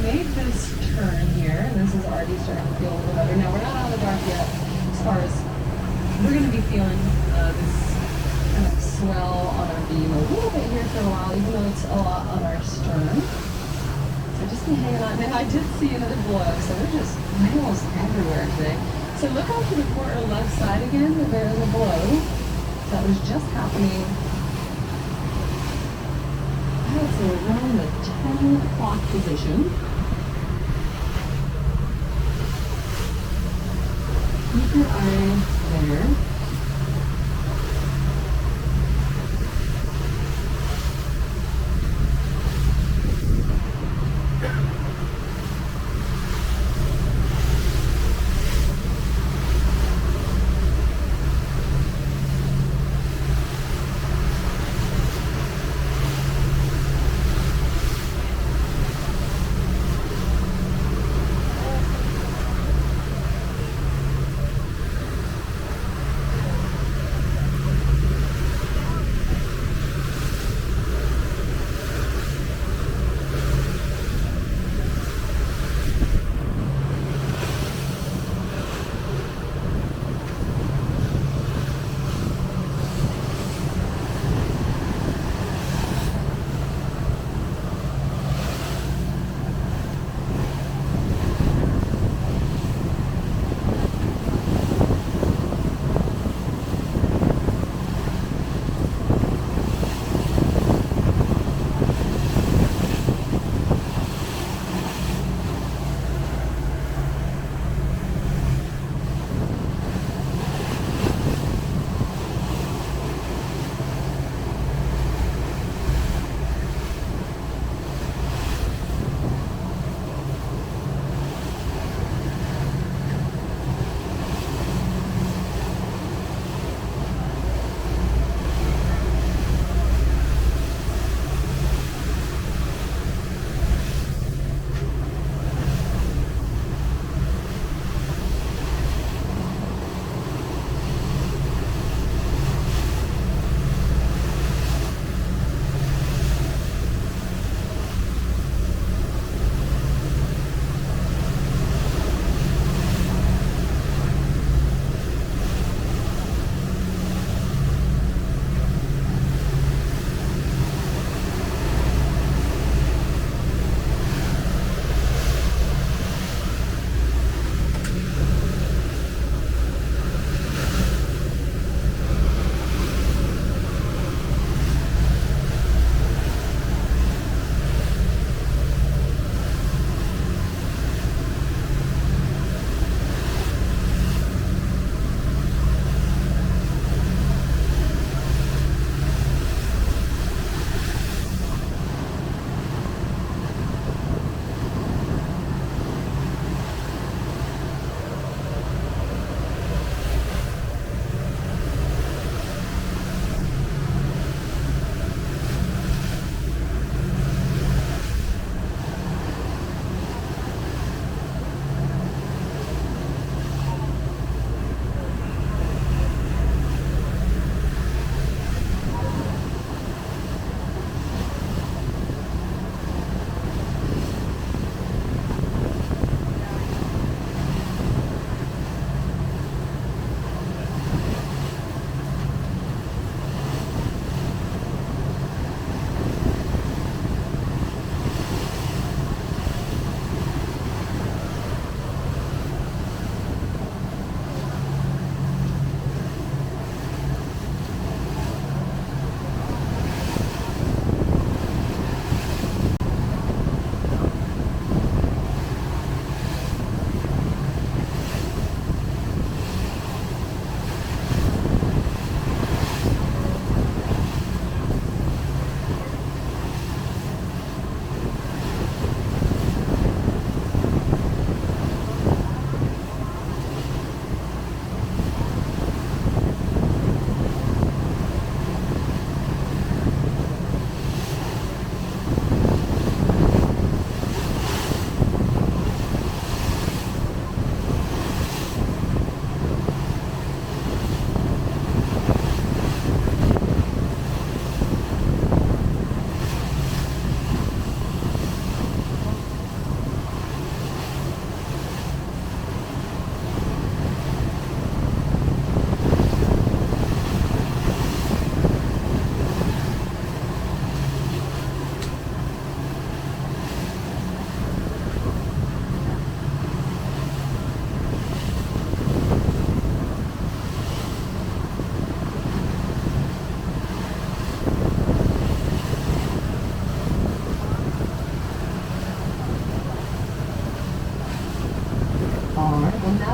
made this turn here, and this is already starting to feel a little better. Now, we're not out of the dark yet, as far as we're going to be feeling this kind of swell on our beam a little bit here for a while, even though it's a lot on our stern. So just be hanging on. And I did see another blow, so we're just whales everywhere today. So look out to the quarter left side again, there is a blow that was just happening. So around the 10 o'clock position. Keep your eye there.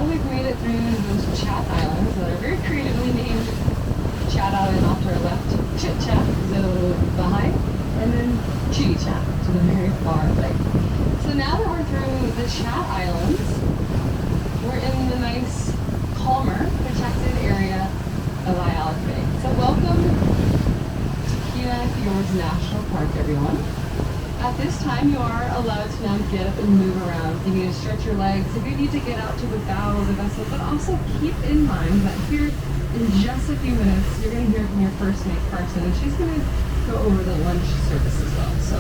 now we've made it through those chat islands that are very creatively named. Chat Island off to our left, Chit Chat is a little behind, and then Chitty Chat to the very far right. So now that we're through the Chat Islands, we're in the nice, calmer, protected area of Isle Bay. So welcome to Kenai Fjords National Park, everyone. At this time, you are allowed to now get up and move around. If you need to stretch your legs, if you need to get out to the bow of the vessel, but also keep in mind that here in just a few minutes, you're going to hear from your first mate, Carson, and she's going to go over the lunch service as well. So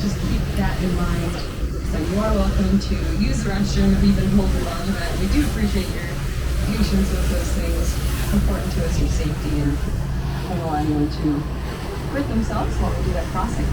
just keep that in mind. So you are welcome to use the restroom if you've been holding on to that. We do appreciate your patience with those things. It's important to us, your safety, and we don't allow anyone to hurt themselves while we do that crossing.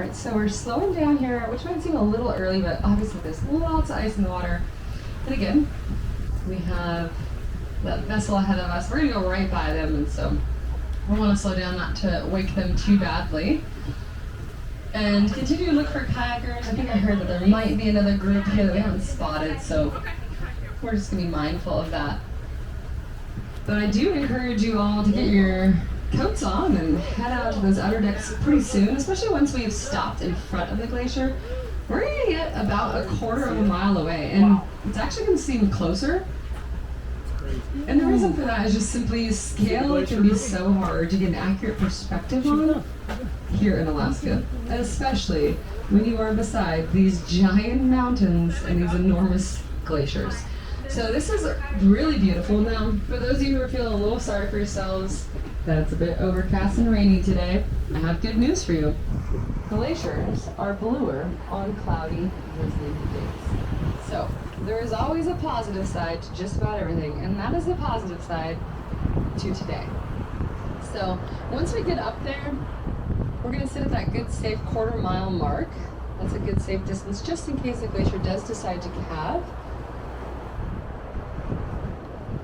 Alright, so we're slowing down here, which might seem a little early, but obviously there's lots of ice in the water. And again, we have that vessel ahead of us. We're gonna go right by them, and so we want to slow down not to wake them too badly. And continue to look for kayakers. I think I heard that there might be another group here that we haven't spotted, so we're just gonna be mindful of that. But I do encourage you all to get your coats on and head out to those outer decks pretty soon, especially once we've stopped in front of the glacier. We're gonna get about a quarter of a mile away, and it's actually gonna seem closer. And the reason for that is just simply scale can be so hard to get an accurate perspective on here in Alaska, especially when you are beside these giant mountains and these enormous glaciers. So this is really beautiful. Now, for those of you who are feeling a little sorry for yourselves that it's a bit overcast and rainy today, I have good news for you. Glaciers are bluer on cloudy, drizzly days. So there is always a positive side to just about everything, and that is the positive side to today. So once we get up there, we're going to sit at that good safe quarter-mile mark. That's a good safe distance just in case the glacier does decide to calve.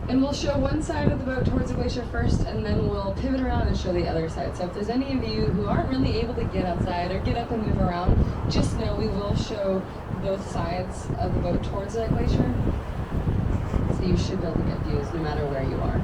And we'll show one side of the boat towards the glacier first, and then we'll pivot around and show the other side. So if there's any of you who aren't really able to get outside or get up and move around, just know we will show both sides of the boat towards that glacier. So you should be able to get views no matter where you are.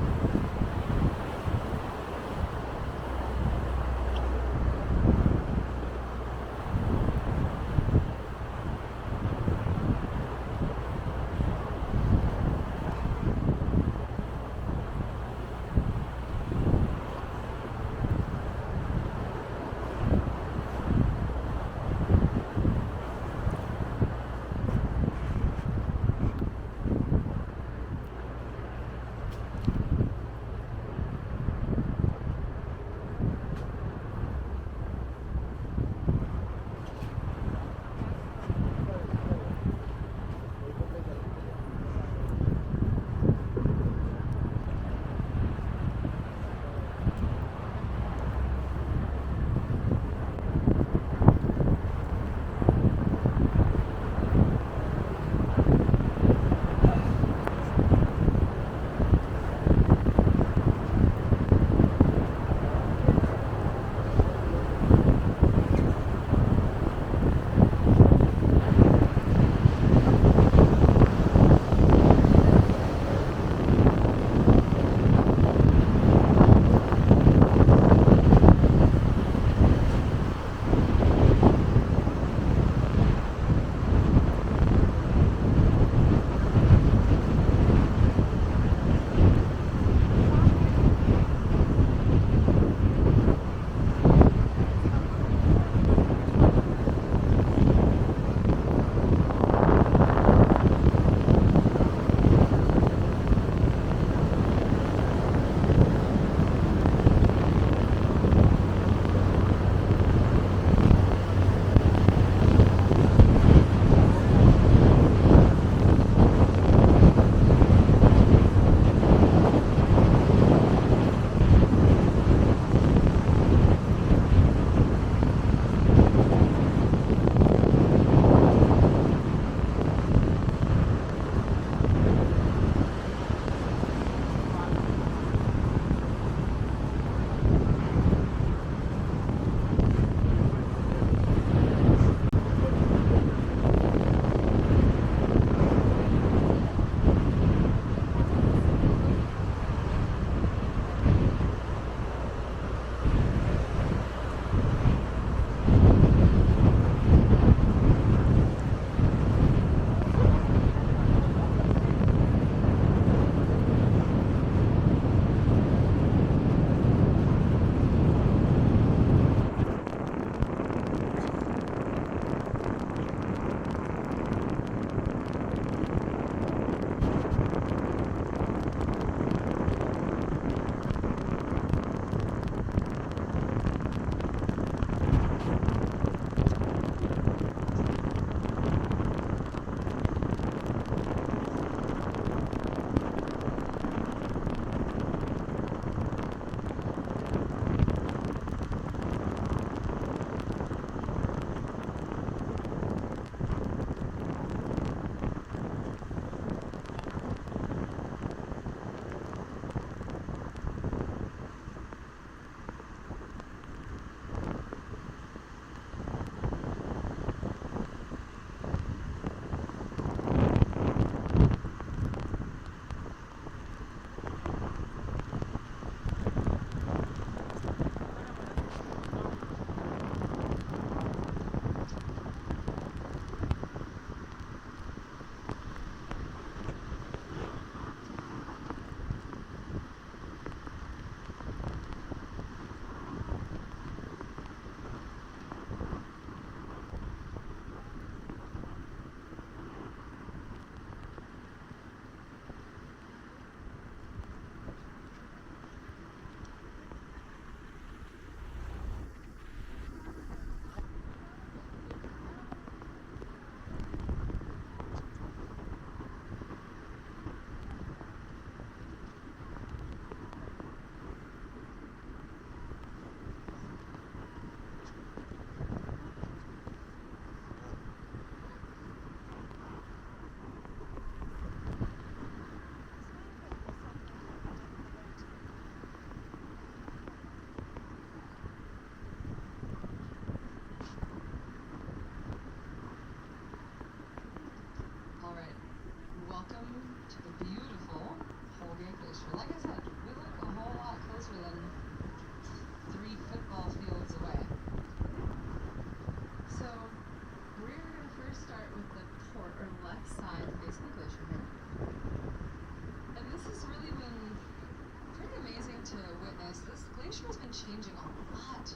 glacier has been changing a lot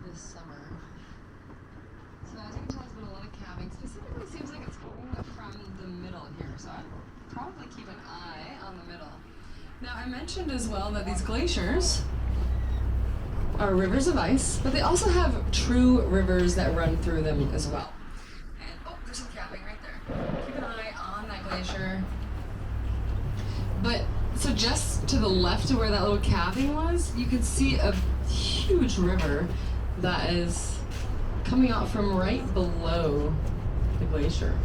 this summer. So as you can tell, there's been a lot of calving. Specifically, it seems like it's coming from the middle here, so I'd probably keep an eye on the middle. Now, I mentioned as well that these glaciers are rivers of ice, but they also have true rivers that run through them as well. And, oh, there's some calving right there. Keep an eye on that glacier. But, so just to the left of where that little calving was, you can see a huge river that is coming out from right below the glacier.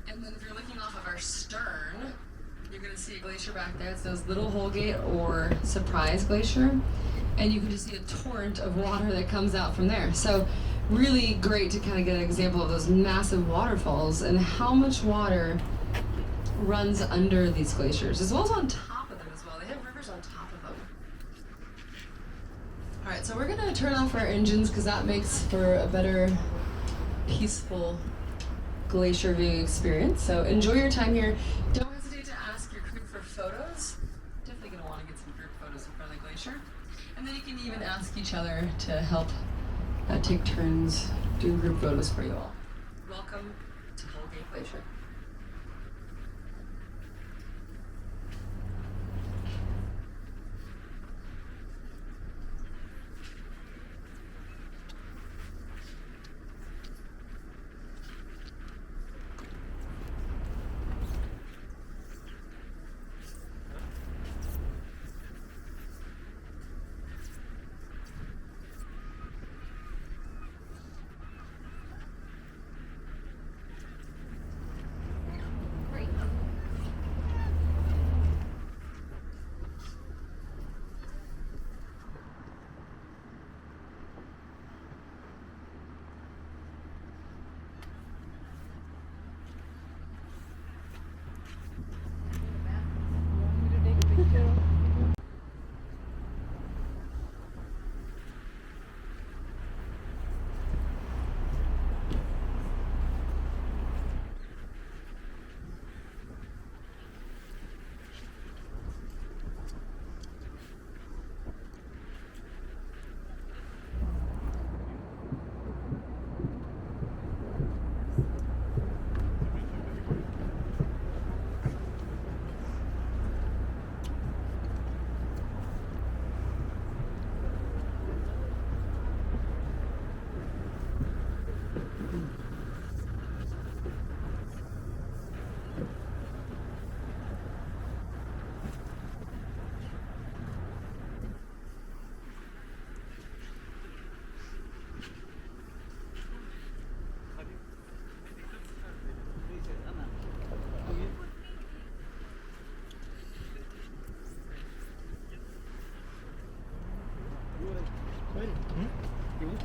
And then if you're looking off of our stern, you're going to see a glacier back there. It's those Little Holgate or Surprise Glacier. And you can just see a torrent of water that comes out from there. So really great to kind of get an example of those massive waterfalls and how much water runs under these glaciers, as well as on top of them as well. They have rivers on top of them. All right, so we're gonna turn off our engines because that makes for a better, peaceful glacier viewing experience. So enjoy your time here. Don't hesitate to ask your crew for photos. Definitely gonna want to get some group photos in front of the glacier. And then you can even ask each other to help take turns doing group photos for you all. Welcome to Holgate Glacier.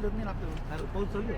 Belum ni lapar, harus pause dulu.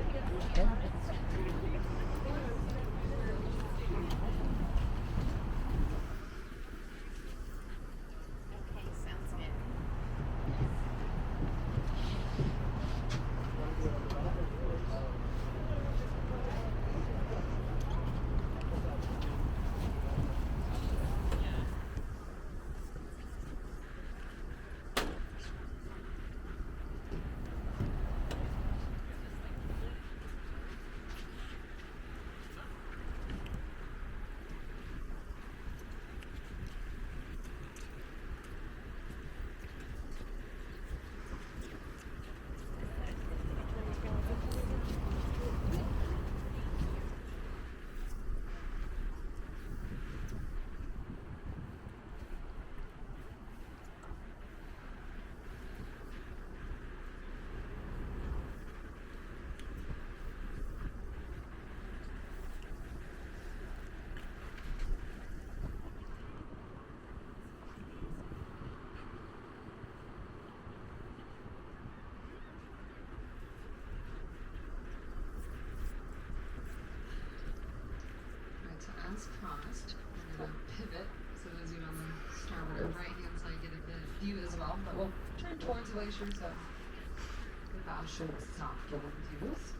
As promised, we're going to pivot so those of you on the starboard or right hand side get a bit of view as well, but we'll turn towards the glacier so the bow should stop giving views.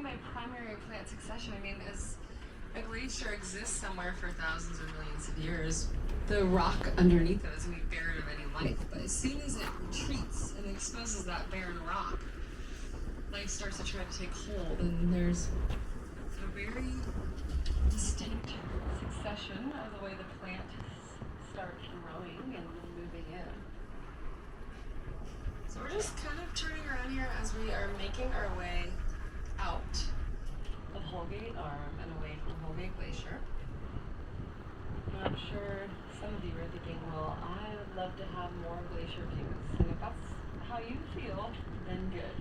mean by primary plant succession, I mean as a glacier exists somewhere for thousands or millions of years, the rock underneath it isn't barren of any life. But as soon as it retreats and exposes that barren rock, life starts to try to take hold, and there's a very distinct succession of the way the plant starts growing and moving in. So we're just kind of turning around here as we are making our way out of Holgate Arm and away from Holgate Glacier. And I'm sure some of you are thinking, well, I would love to have more glacier views. And if that's how you feel, then good.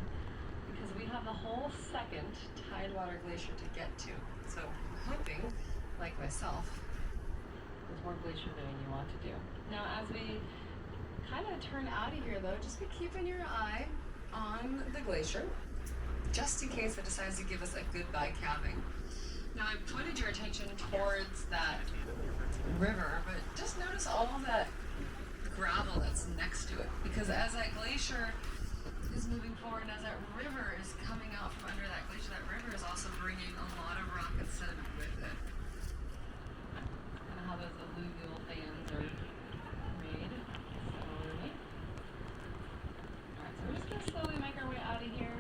Because we have the whole second tidewater glacier to get to. So I'm hoping, like myself, there's more glacier viewing you want to do. Now as we kind of turn out of here though, just be keeping your eye on the glacier, just in case it decides to give us a goodbye calving. Now I've pointed your attention towards that river, but just notice all that gravel that's next to it. Because as that glacier is moving forward and as that river is coming out from under that glacier, that river is also bringing a lot of rock and sediment with it. Kind of how those alluvial fans are made. Slowly. Alright, so we're just going to slowly make our way out of here,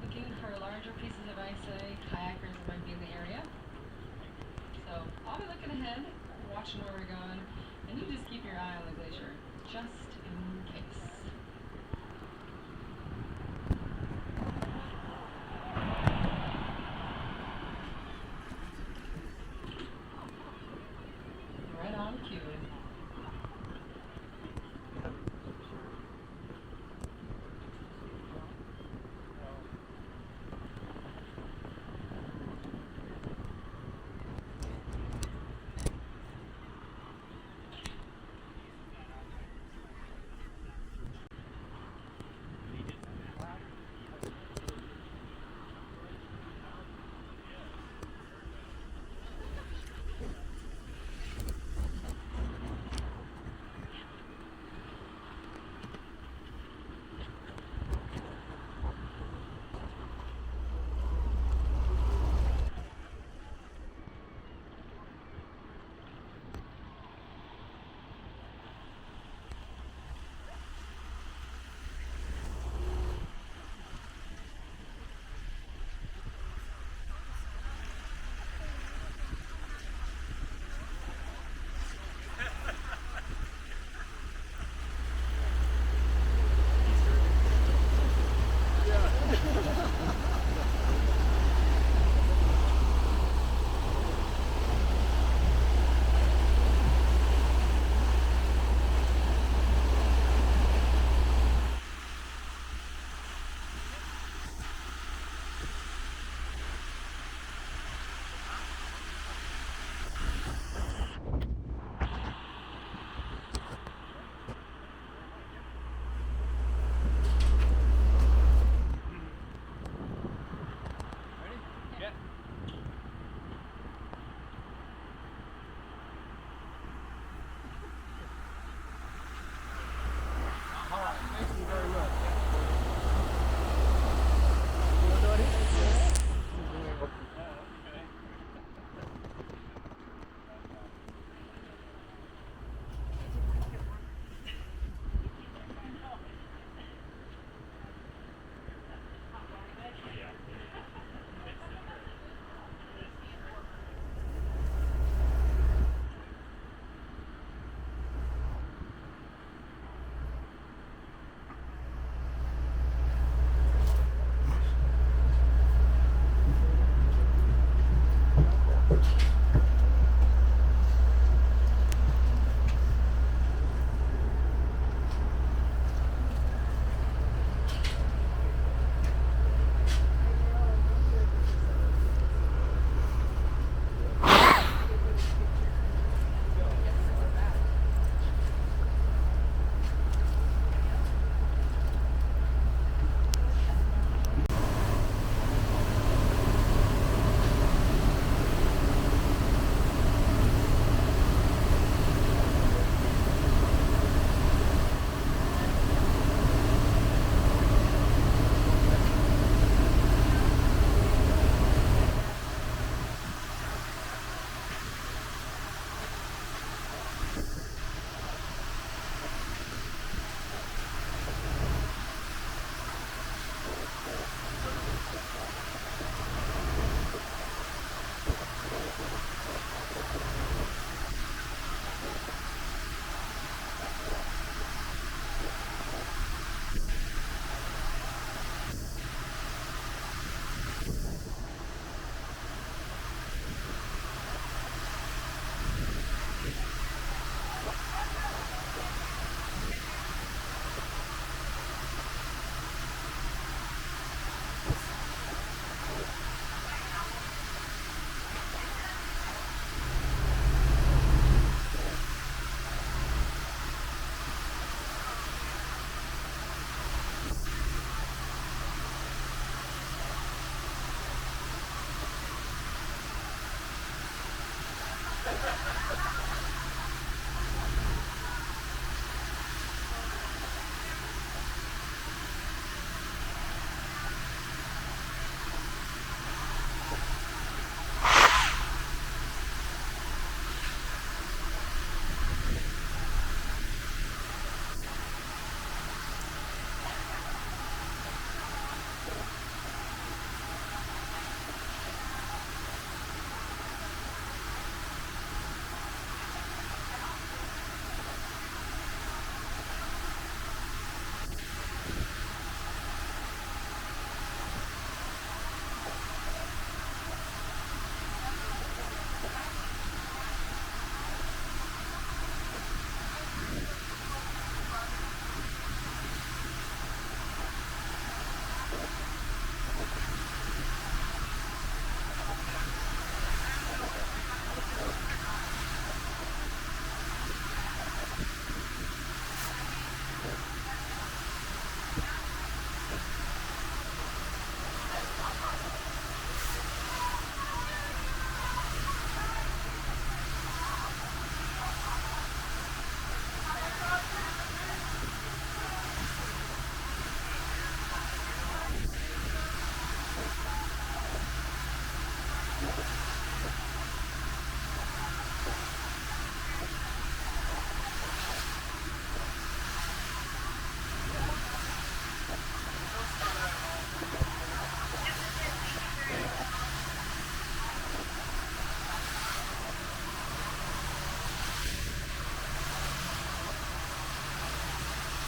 looking for larger pieces of ice today, kayakers that might be in the area. So I'll be looking ahead, watching where we're going, and you just keep your eye on the glacier, just in case. Right on cue.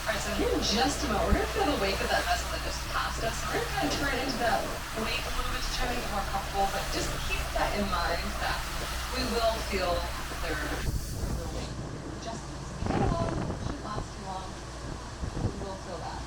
Alright, so here in just a moment, we're going to feel the wake of that vessel that just passed us. So we're going to kind of turn into that wake a little bit to try to make it more comfortable, but just keep that in mind that we will feel their wake. Just get along, it shouldn't last too long. We will feel that.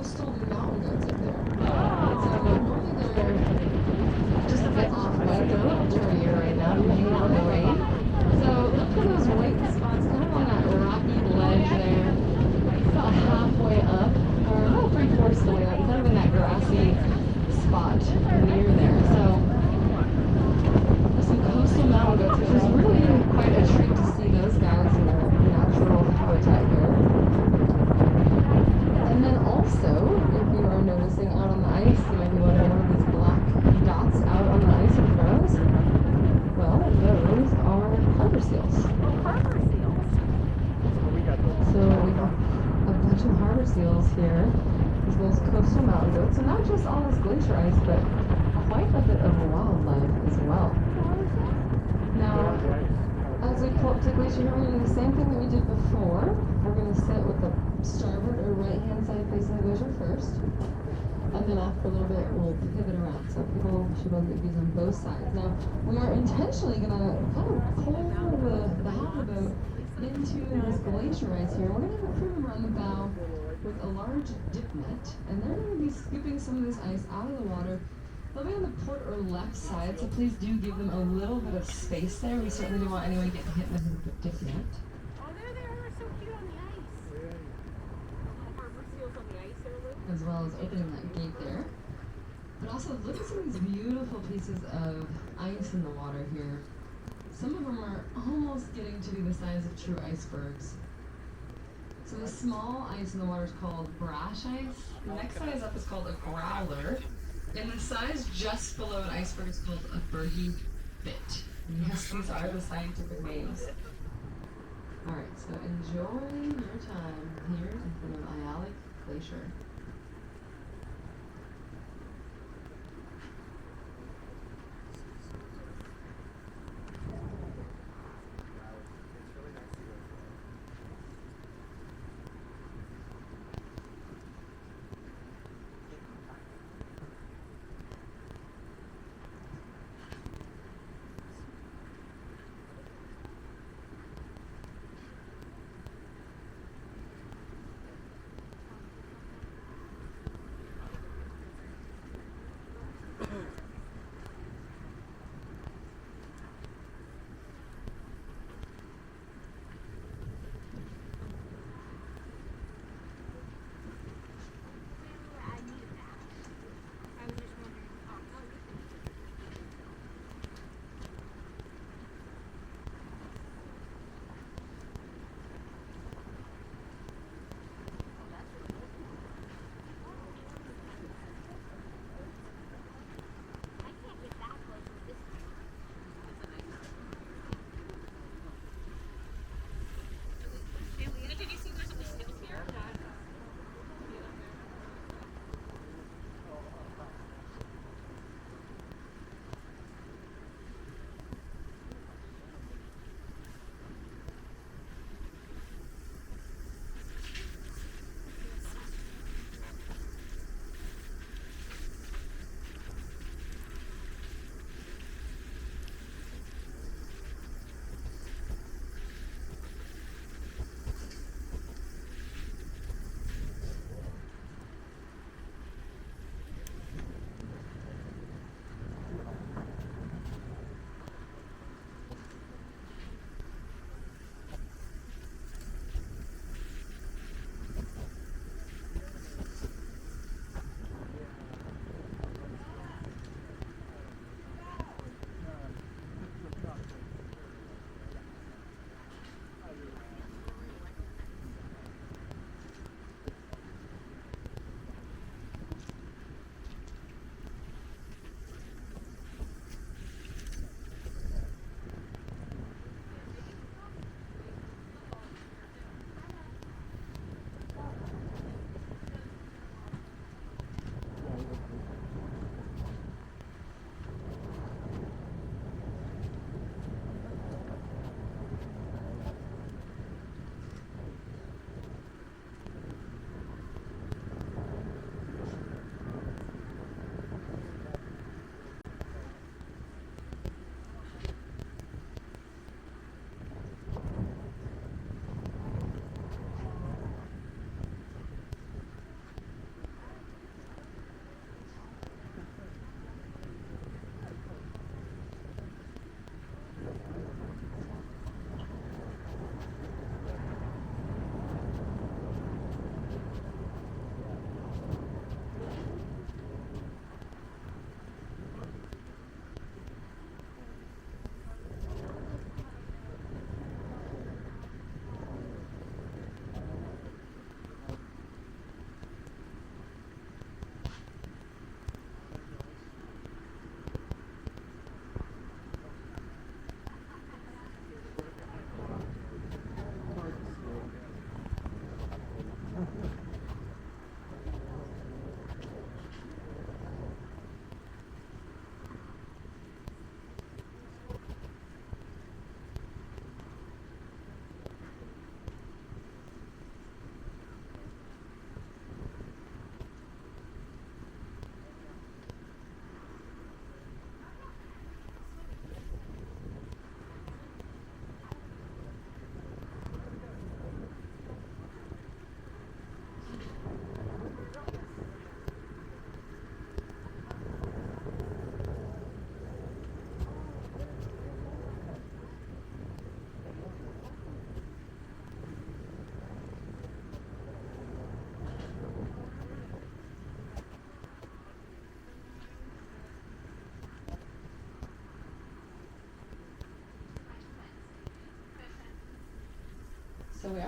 coastal mountain goats up there. So normally they're just a bit off white. They're a little dirtier right now, depending on the rain. So look for those white spots kind of on that rocky ledge there. About halfway up, or about 3/4 the way up, kind of in that grassy spot near there. So there's some coastal mountain goats, which is really quite a treat to see those guys in their natural habitat here. And then also, if you are noticing out on the ice, you might be wondering what are these black dots out on the ice in front of us? Well, those are harbor seals. Harbor seals. So we have a bunch of harbor seals here, as well as coastal mountain goats, and not just all this glacier ice, but quite a bit of wildlife as well. Now, as we pull up to Glacier here, we're going to do the same thing that we did before. We're going to sit with the starboard or right-hand side facing the glacier first, and then after a little bit, we'll pivot around. So people should be able to get views on both sides. Now, we are intentionally going to kind of pull the hoverboat into this glacier ice here. We're going to have a crew member on the bow with a large dip net, and they're going to be scooping some of this ice out of the water. They'll be on the port or left side, so please do give them a little bit of space there. We certainly don't want anyone getting hit with the dip net. Oh, there they are. So cute on the ice. Little harbor seals on the ice there, Luke. As well as opening that gate there. But also look at some of these beautiful pieces of ice in the water here. Some of them are almost getting to be the size of true icebergs. So the small ice in the water is called brash ice. The next size up is called a growler. And the size just below an iceberg is called a bergy bit. And yes, these are the scientific names. Alright, so enjoy your time here in front of Ayalik Glacier.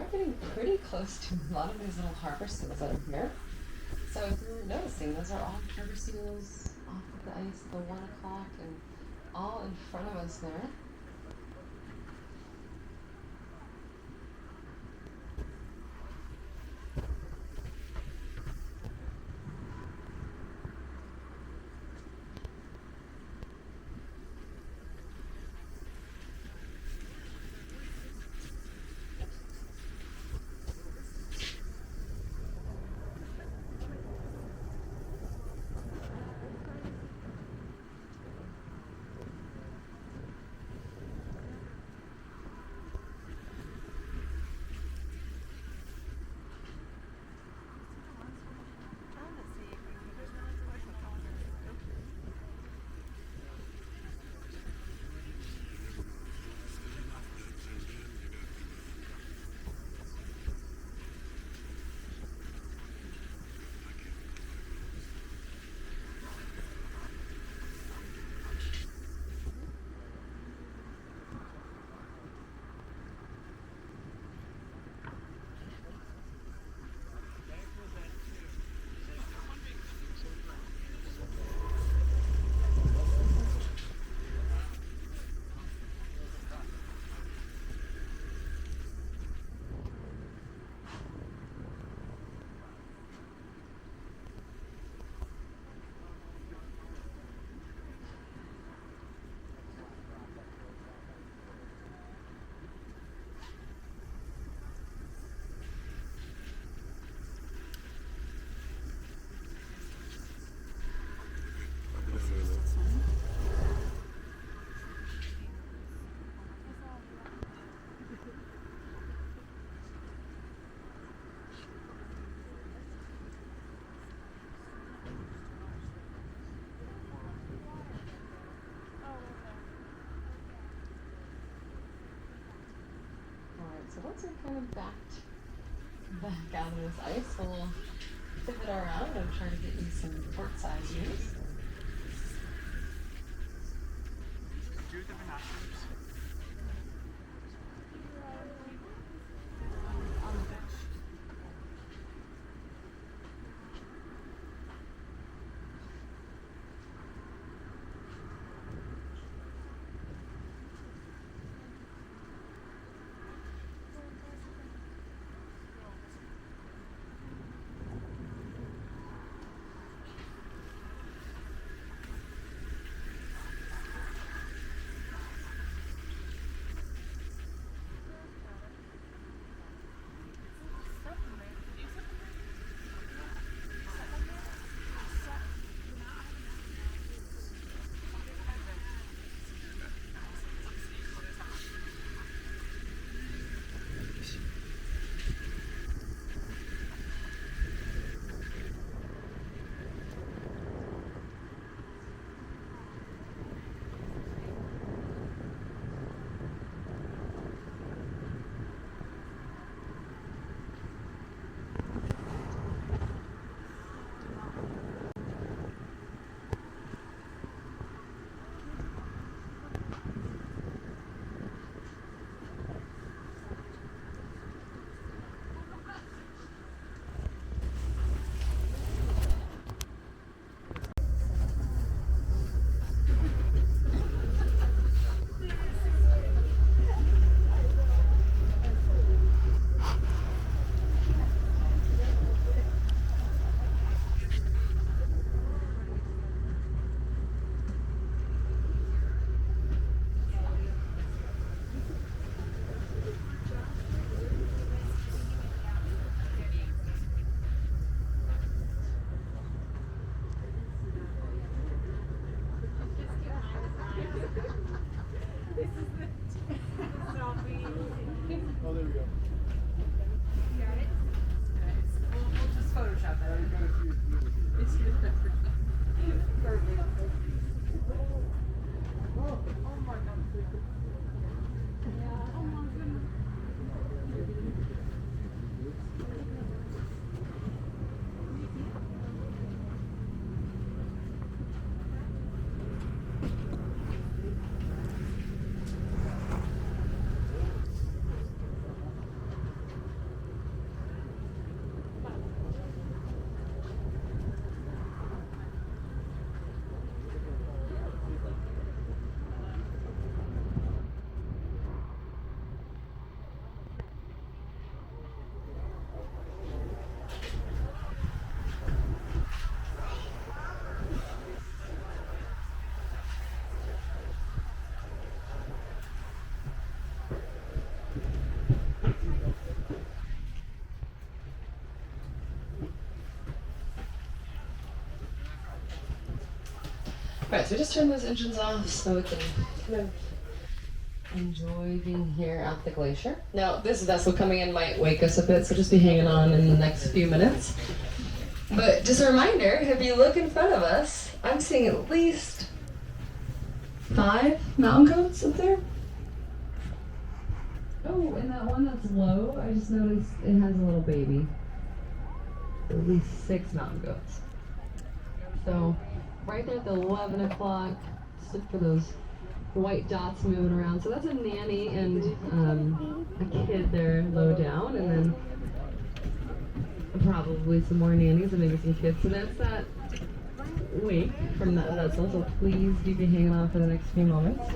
are getting pretty close to a lot of these little harbor seals that are here. So if you're noticing, those are all harbor seals off of the ice at the 1 o'clock and all in front of us there. So once we're kind of back out of this ice, we'll pivot around and try to get you some port side views. Do the binoculars. On the beach. Alright, so we just turned those engines off so we can kind of enjoy being here at the glacier. Now, this vessel coming in might wake us a bit, so just be hanging on in the next few minutes. But just a reminder, if you look in front of us, I'm seeing at least 5 mountain goats up there. Oh, and that one that's low, I just noticed it has a little baby. At least 6 mountain goats. So, right there at the 11 o'clock, just look for those white dots moving around. So that's a nanny and a kid there low down, and then probably some more nannies and maybe some kids. So that's that wake from that vessel. So please do be hanging on for the next few moments.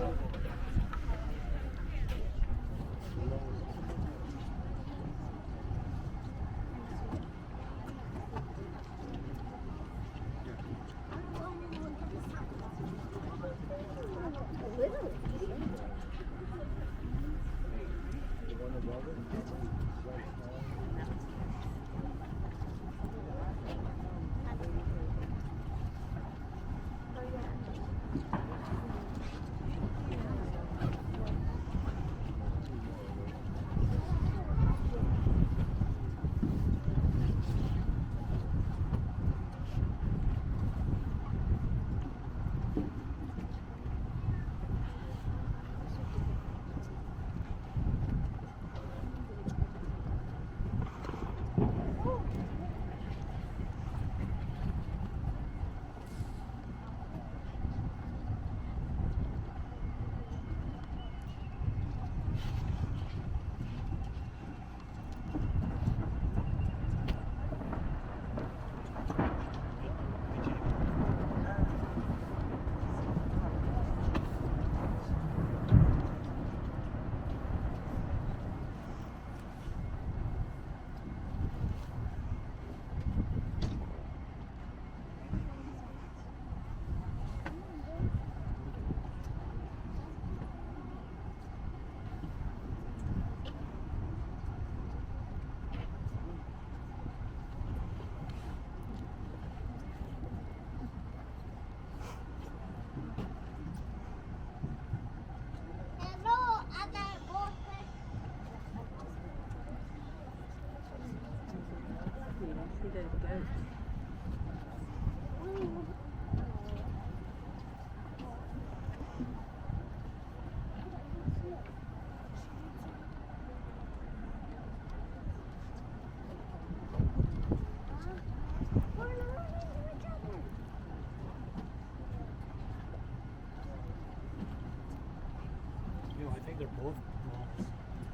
I think they're both moms.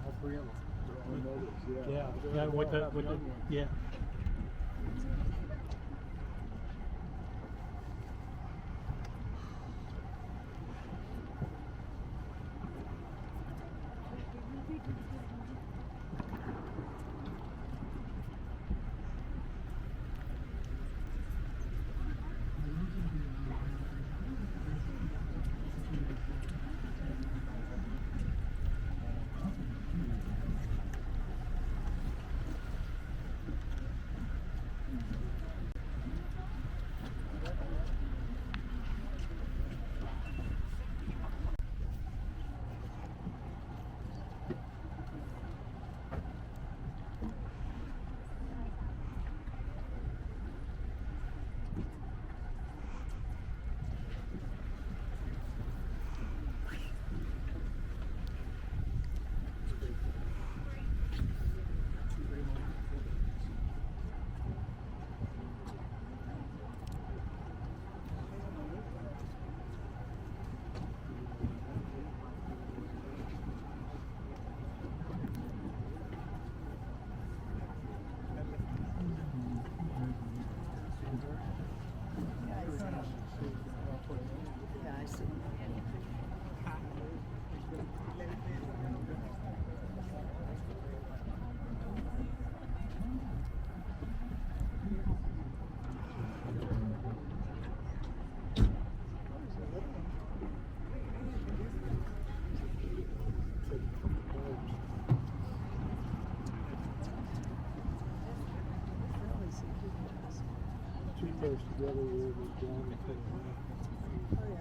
All 3 of them. Yeah, with the, yeah. Together, we were down the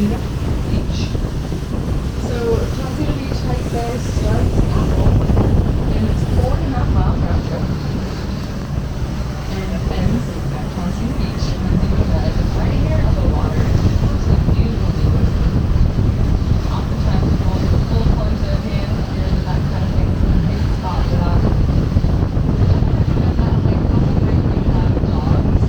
Tuxedo Beach. So Tuxedo Beach hike there starts at home, and it's 4.5 miles round trip. And it ends at Tuxedo Beach, and then you guys it's right here on the water. It's a beautiful view. Oftentimes people do a full plunge their hand if you're into that kind of thing. It's a great spot for that. That hike also great when you have dogs.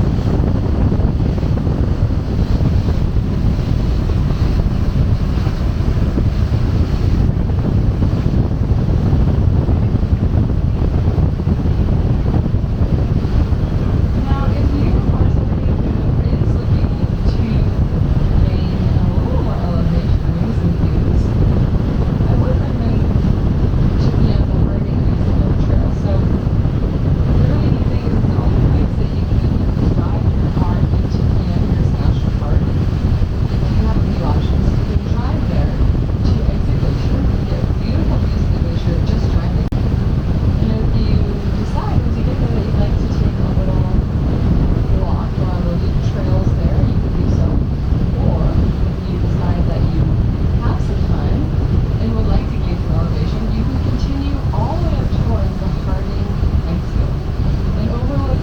Now, if you are somebody who is looking to gain a little more elevation and some views, I would recommend checking out the Hurricane Seward Trail. So, the really neat thing is it's the only place that you can drive your car into Kenai Fjords National Park. You have a few options. You can drive there to exit glacier, get beautiful views of the glacier just driving. And if you decide once you get there that you'd like to take a little walk around the loop trails there, you can do so. Or if you decide that you have some time and would like to gain some elevation, you can continue all the way up towards the Harding ice field and overlook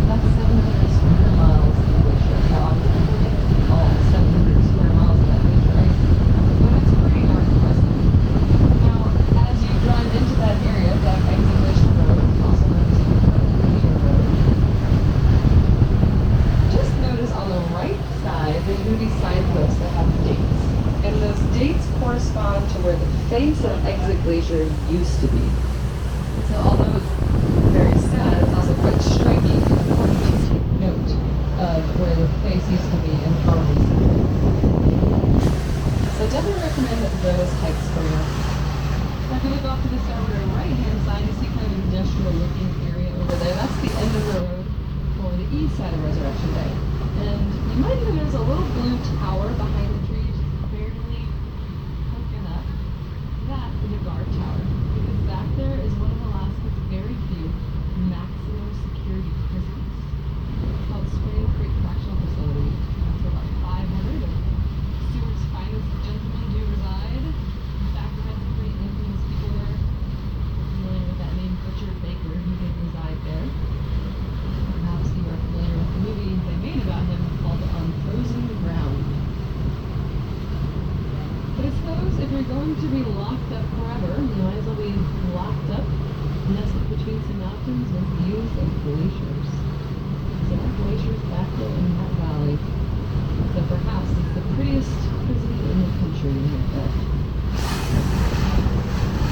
that 700 square miles of glacier. Now, obviously, we're getting all 700 square miles of that glacier ice, but it's pretty darn impressive. Now, as you run into that area, that exit glacier road, also known as the glacier road, just notice on the right side, there's going to be signposts that have dates. And those dates correspond to where the face of Exit Glacier used to be. So although it's very sad, it's also quite striking and important to take note of where the face used to be and how it is. So definitely recommend those hikes for you. Now if you look off to the side, the right-hand side, you see kind of an industrial looking area over there. That's the end of the road for the east side of Resurrection Day. And you might even notice a little blue tower behind the trees, barely poking up. That is a guard tower, because back there is one of Alaska's very few maximum security prisons. It's called Spring Creek Correctional Facility. That's where about 500 of Seward's finest gentlemen do reside. In fact, we had some pretty infamous people there. Familiar with that name, Richard Baker, who did reside there. Perhaps you are familiar with the movie they made about him called On Frozen Ground. But I suppose if you're going to be locked up forever, you might as well be locked up, nestled between some mountains with views of glaciers. So that glacier's back there in that valley. So perhaps it's the prettiest prison in the country right there.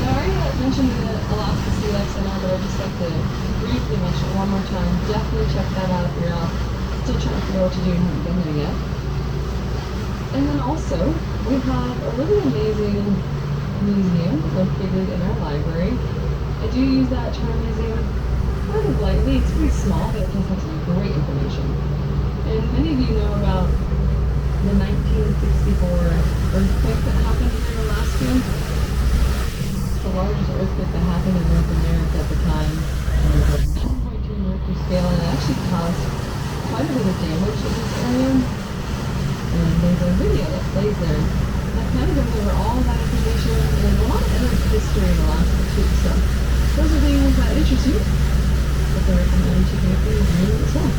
Now, I already mentioned the Alaska Sea Life Center, but I'd just like to briefly mention it one more time. Definitely check that out if you're out still trying to figure out what to do and haven't been there yet. And then also, we have a really amazing museum located in our library. I do use that term museum kind of lightly. It's pretty small, but it does have some great information. And many of you know about the 1964 earthquake that happened in Alaska. It's the largest earthquake that happened in North America at the time. And it was a 2.2 Richter scale, and it actually caused quite a bit of damage in this area. And there's a video that plays there that kind of goes over all that information and a lot of other history in Alaska too. So those are things that interest you. I recommend checking out the museum as well.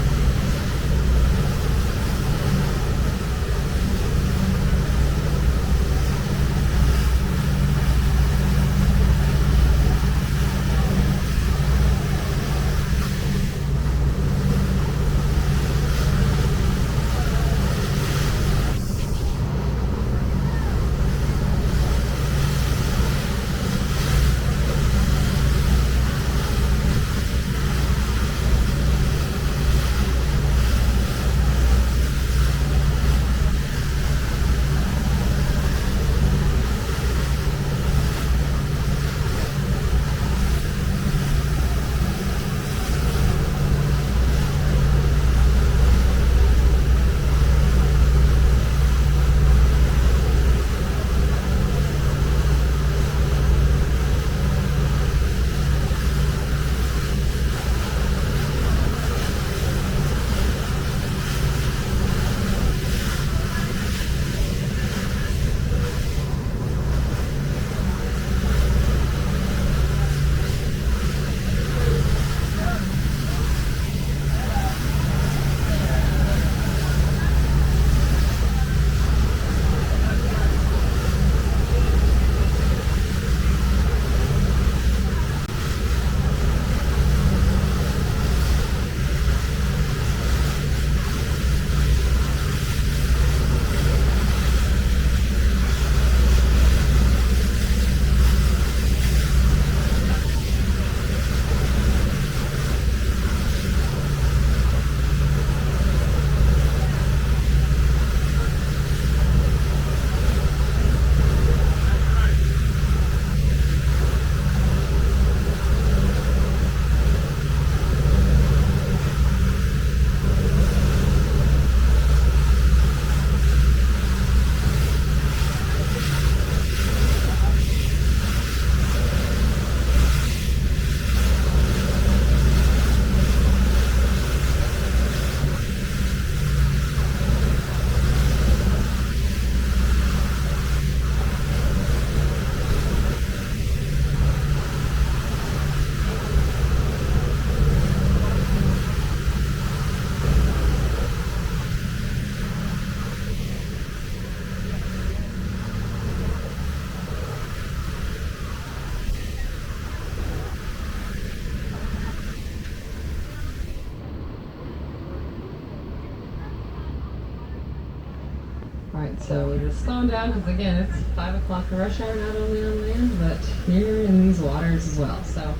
So we're just slowing down because again, it's 5 o'clock rush hour, not only on land, but here in these waters as well. So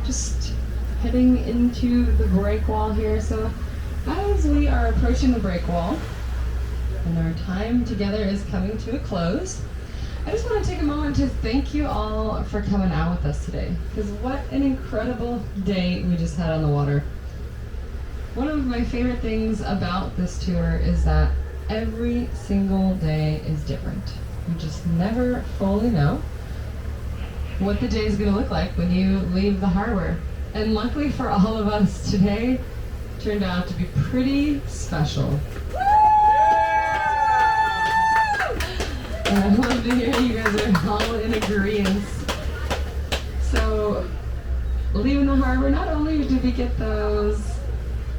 just heading into the break wall here. So as we are approaching the break wall and our time together is coming to a close, I just want to take a moment to thank you all for coming out with us today, because what an incredible day we just had on the water. One of my favorite things about this tour is that every single day is different. You just never fully know what the day is going to look like when you leave the harbor. And luckily for all of us, today turned out to be pretty special. And I love to hear you guys are all in agreement. So, leaving the harbor, not only did we get those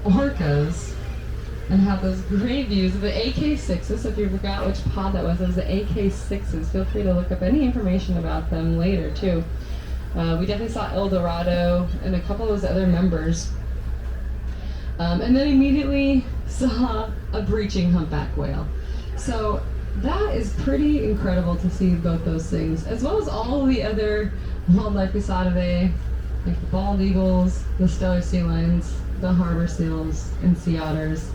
orcas and have those great views of the AK-6s. So if you forgot which pod that was, it was the AK-6s. Feel free to look up any information about them later too. We definitely saw El Dorado and a couple of those other members. And then immediately saw a breaching humpback whale. So that is pretty incredible to see both those things, as well as all the other wildlife we saw today, like the bald eagles, the stellar sea lions, the harbor seals and sea otters,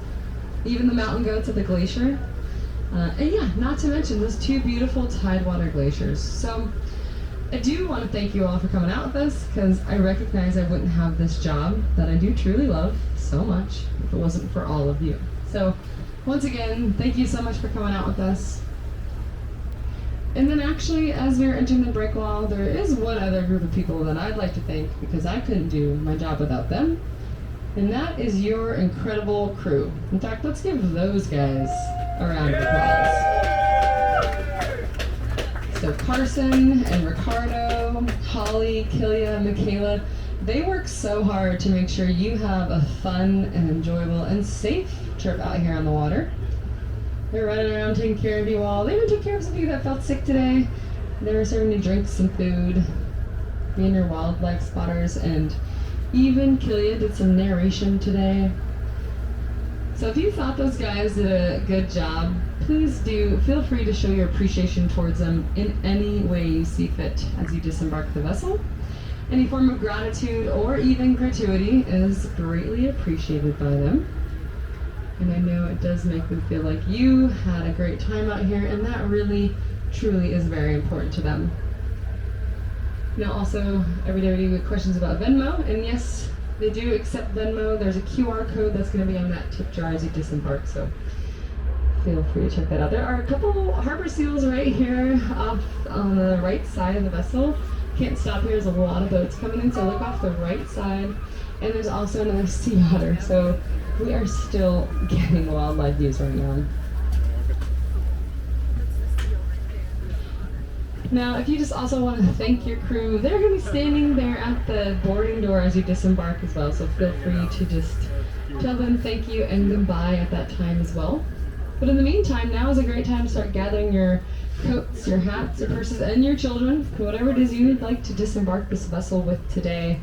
even the mountain goats at the glacier. And yeah, not to mention those two beautiful tidewater glaciers. So I do want to thank you all for coming out with us, because I recognize I wouldn't have this job that I do truly love so much if it wasn't for all of you. So once again, thank you so much for coming out with us. And then actually, as we were entering the break wall, there is one other group of people that I'd like to thank, because I couldn't do my job without them. And that is your incredible crew. In fact, let's give those guys a round of applause. So Carson and Ricardo, Holly, Killia, Michaela, they work so hard to make sure you have a fun and enjoyable and safe trip out here on the water. They're running around taking care of you all. They even took care of some of you that felt sick today. They were serving you drinks and food, being your wildlife spotters, and even Killia did some narration today. So if you thought those guys did a good job, please do feel free to show your appreciation towards them in any way you see fit as you disembark the vessel. Any form of gratitude or even gratuity is greatly appreciated by them. And I know it does make them feel like you had a great time out here, and that really, truly is very important to them. Now also, every day we get questions about Venmo, and yes, they do accept Venmo. There's a QR code that's going to be on that tip jar as you disembark, so feel free to check that out. There are a couple harbor seals right here off on the right side of the vessel. Can't stop here, there's a lot of boats coming in, so look off the right side. And there's also another sea otter, so we are still getting wildlife views right now. Now, if you just also want to thank your crew, they're going to be standing there at the boarding door as you disembark as well, so feel free to just tell them thank you and goodbye at that time as well. But in the meantime, now is a great time to start gathering your coats, your hats, your purses, and your children, whatever it is you'd like to disembark this vessel with today.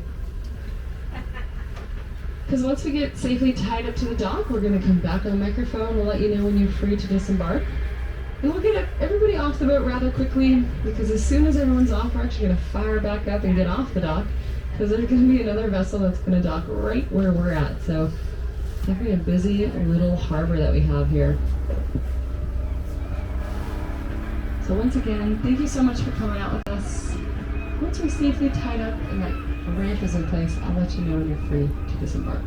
Because once we get safely tied up to the dock, we're going to come back on the microphone. We'll let you know when you're free to disembark. And we'll get everybody off the boat rather quickly, because as soon as everyone's off, we're actually going to fire back up and get off the dock, because there's going to be another vessel that's going to dock right where we're at. So definitely a busy little harbor that we have here. So once again, thank you so much for coming out with us. Once we're safely tied up and that ramp is in place, I'll let you know when you're free to disembark.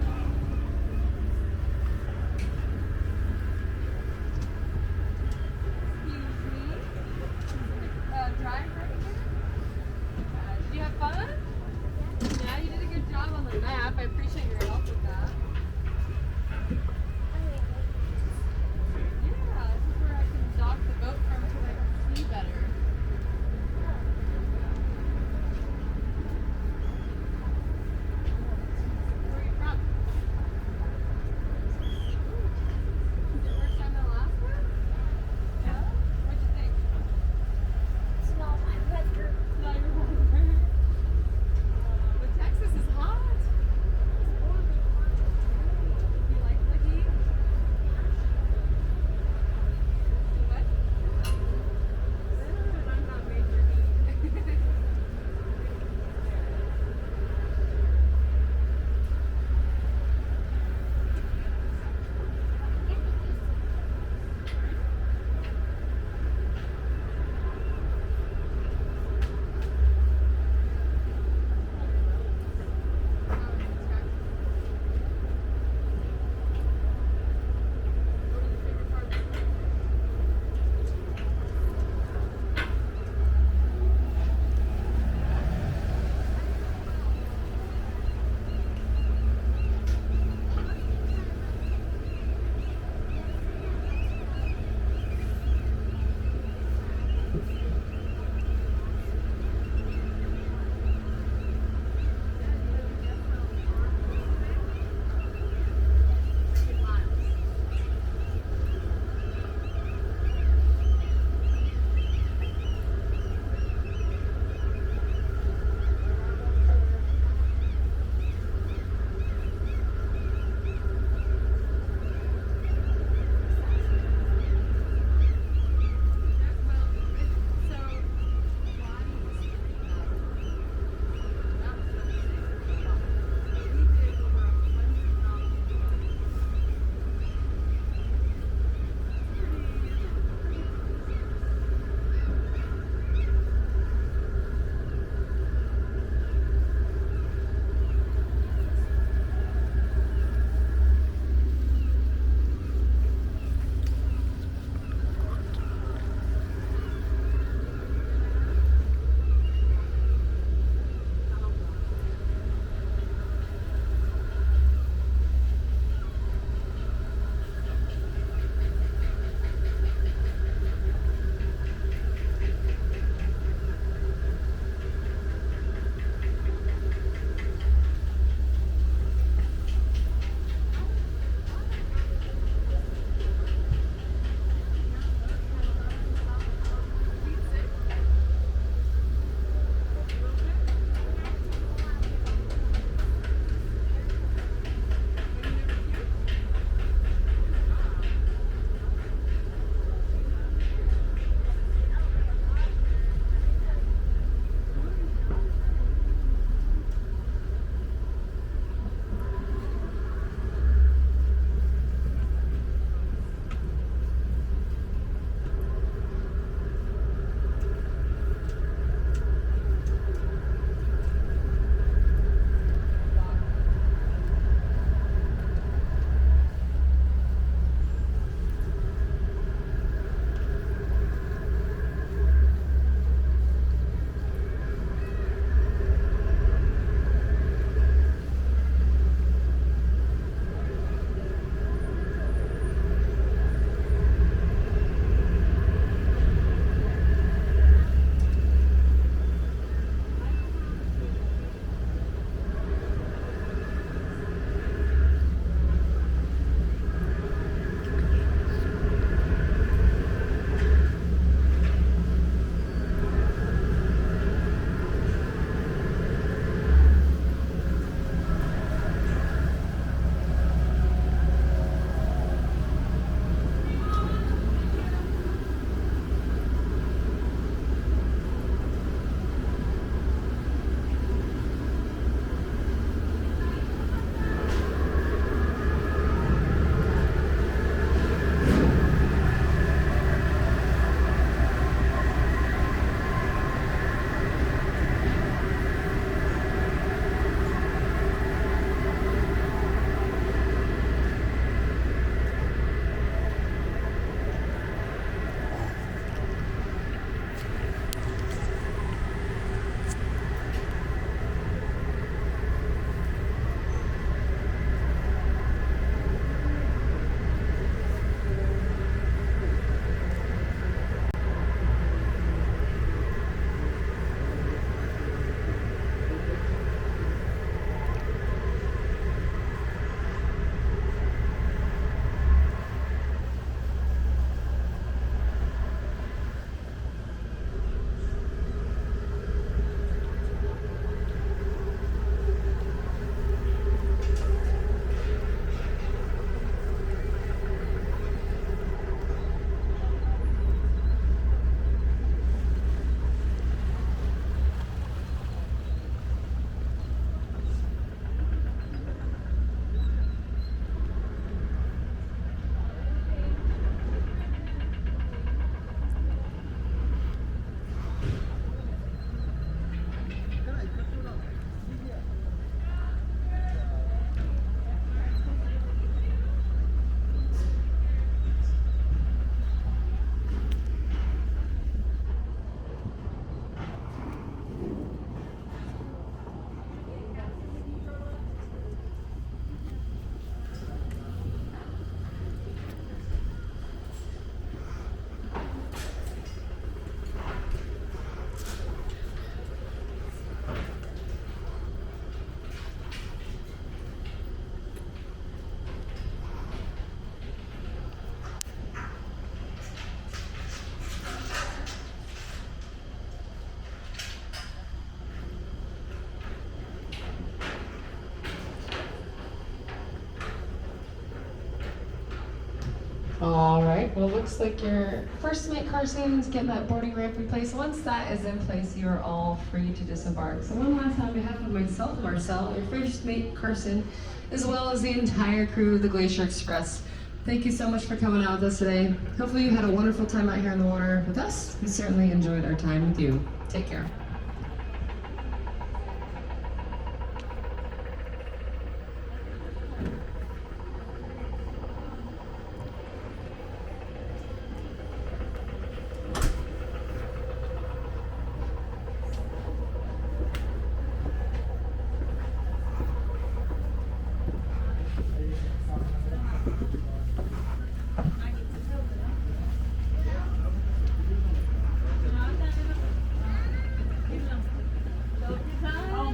Drive right here? Did you have fun? Yeah, you did a good job on the map. I appreciate your help with that. Yeah, this is where I can dock the boat from so I can see better. Where are you from? Alright, well, looks like your first mate Carson's getting that boarding ramp in place. Once that is in place, you are all free to disembark. So one last time, on behalf of myself, Marcel, your first mate Carson, as well as the entire crew of the Glacier Express, thank you so much for coming out with us today. Hopefully you had a wonderful time out here in the water with us. We certainly enjoyed our time with you. Take care.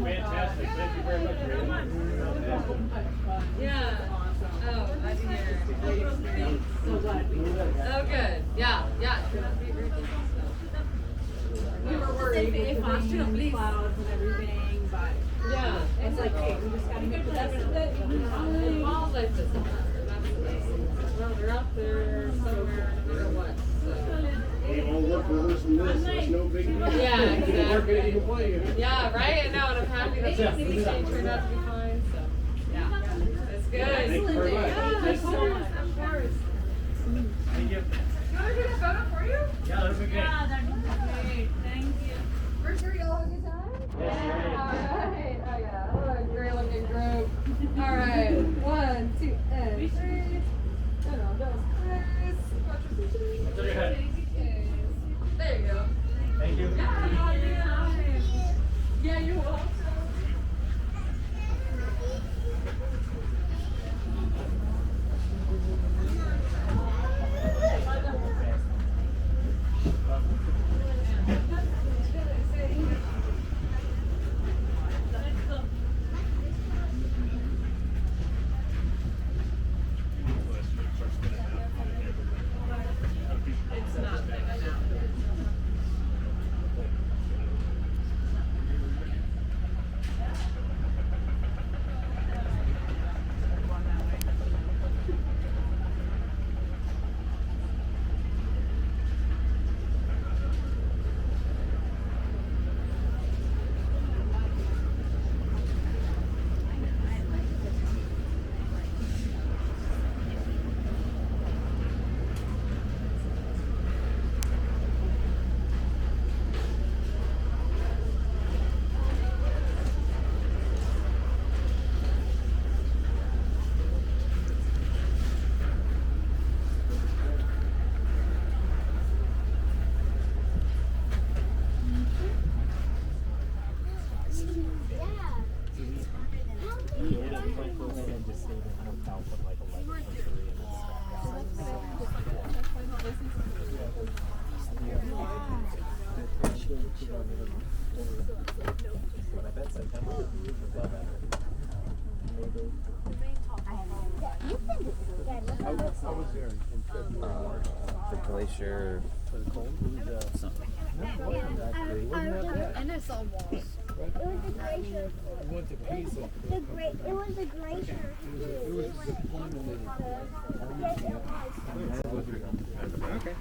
Fantastic. Thank you very much. Yeah. Oh, I didn't hear. Oh, good. Yeah, yeah. We were worried. They fostered the clouds and everything, but Yeah. it's like, hey, we just gotta get to that. Wildlife doesn't matter. That's the best thing. Well, they're out there somewhere, no matter what. They all look worse than this, so it's no big deal. Yeah, exactly. You can play. Yeah, right? I know, and I'm happy that the city turned out to be fine, so, yeah. That's good. Thank you very much. Yeah, of course, of course. Thank you. You want to do the photo for you? Yeah, that's okay. Yeah, that'd be great. Thank you. For sure, y'all have a good time? Alright. Oh, yeah. What a great looking group. Alright. 1, 2, and 3. And on those prayers. That's on your head. There you go. Thank you. Yeah, you're welcome. The glacier. And I saw walls. It was the glacier. It was the glacier. Okay.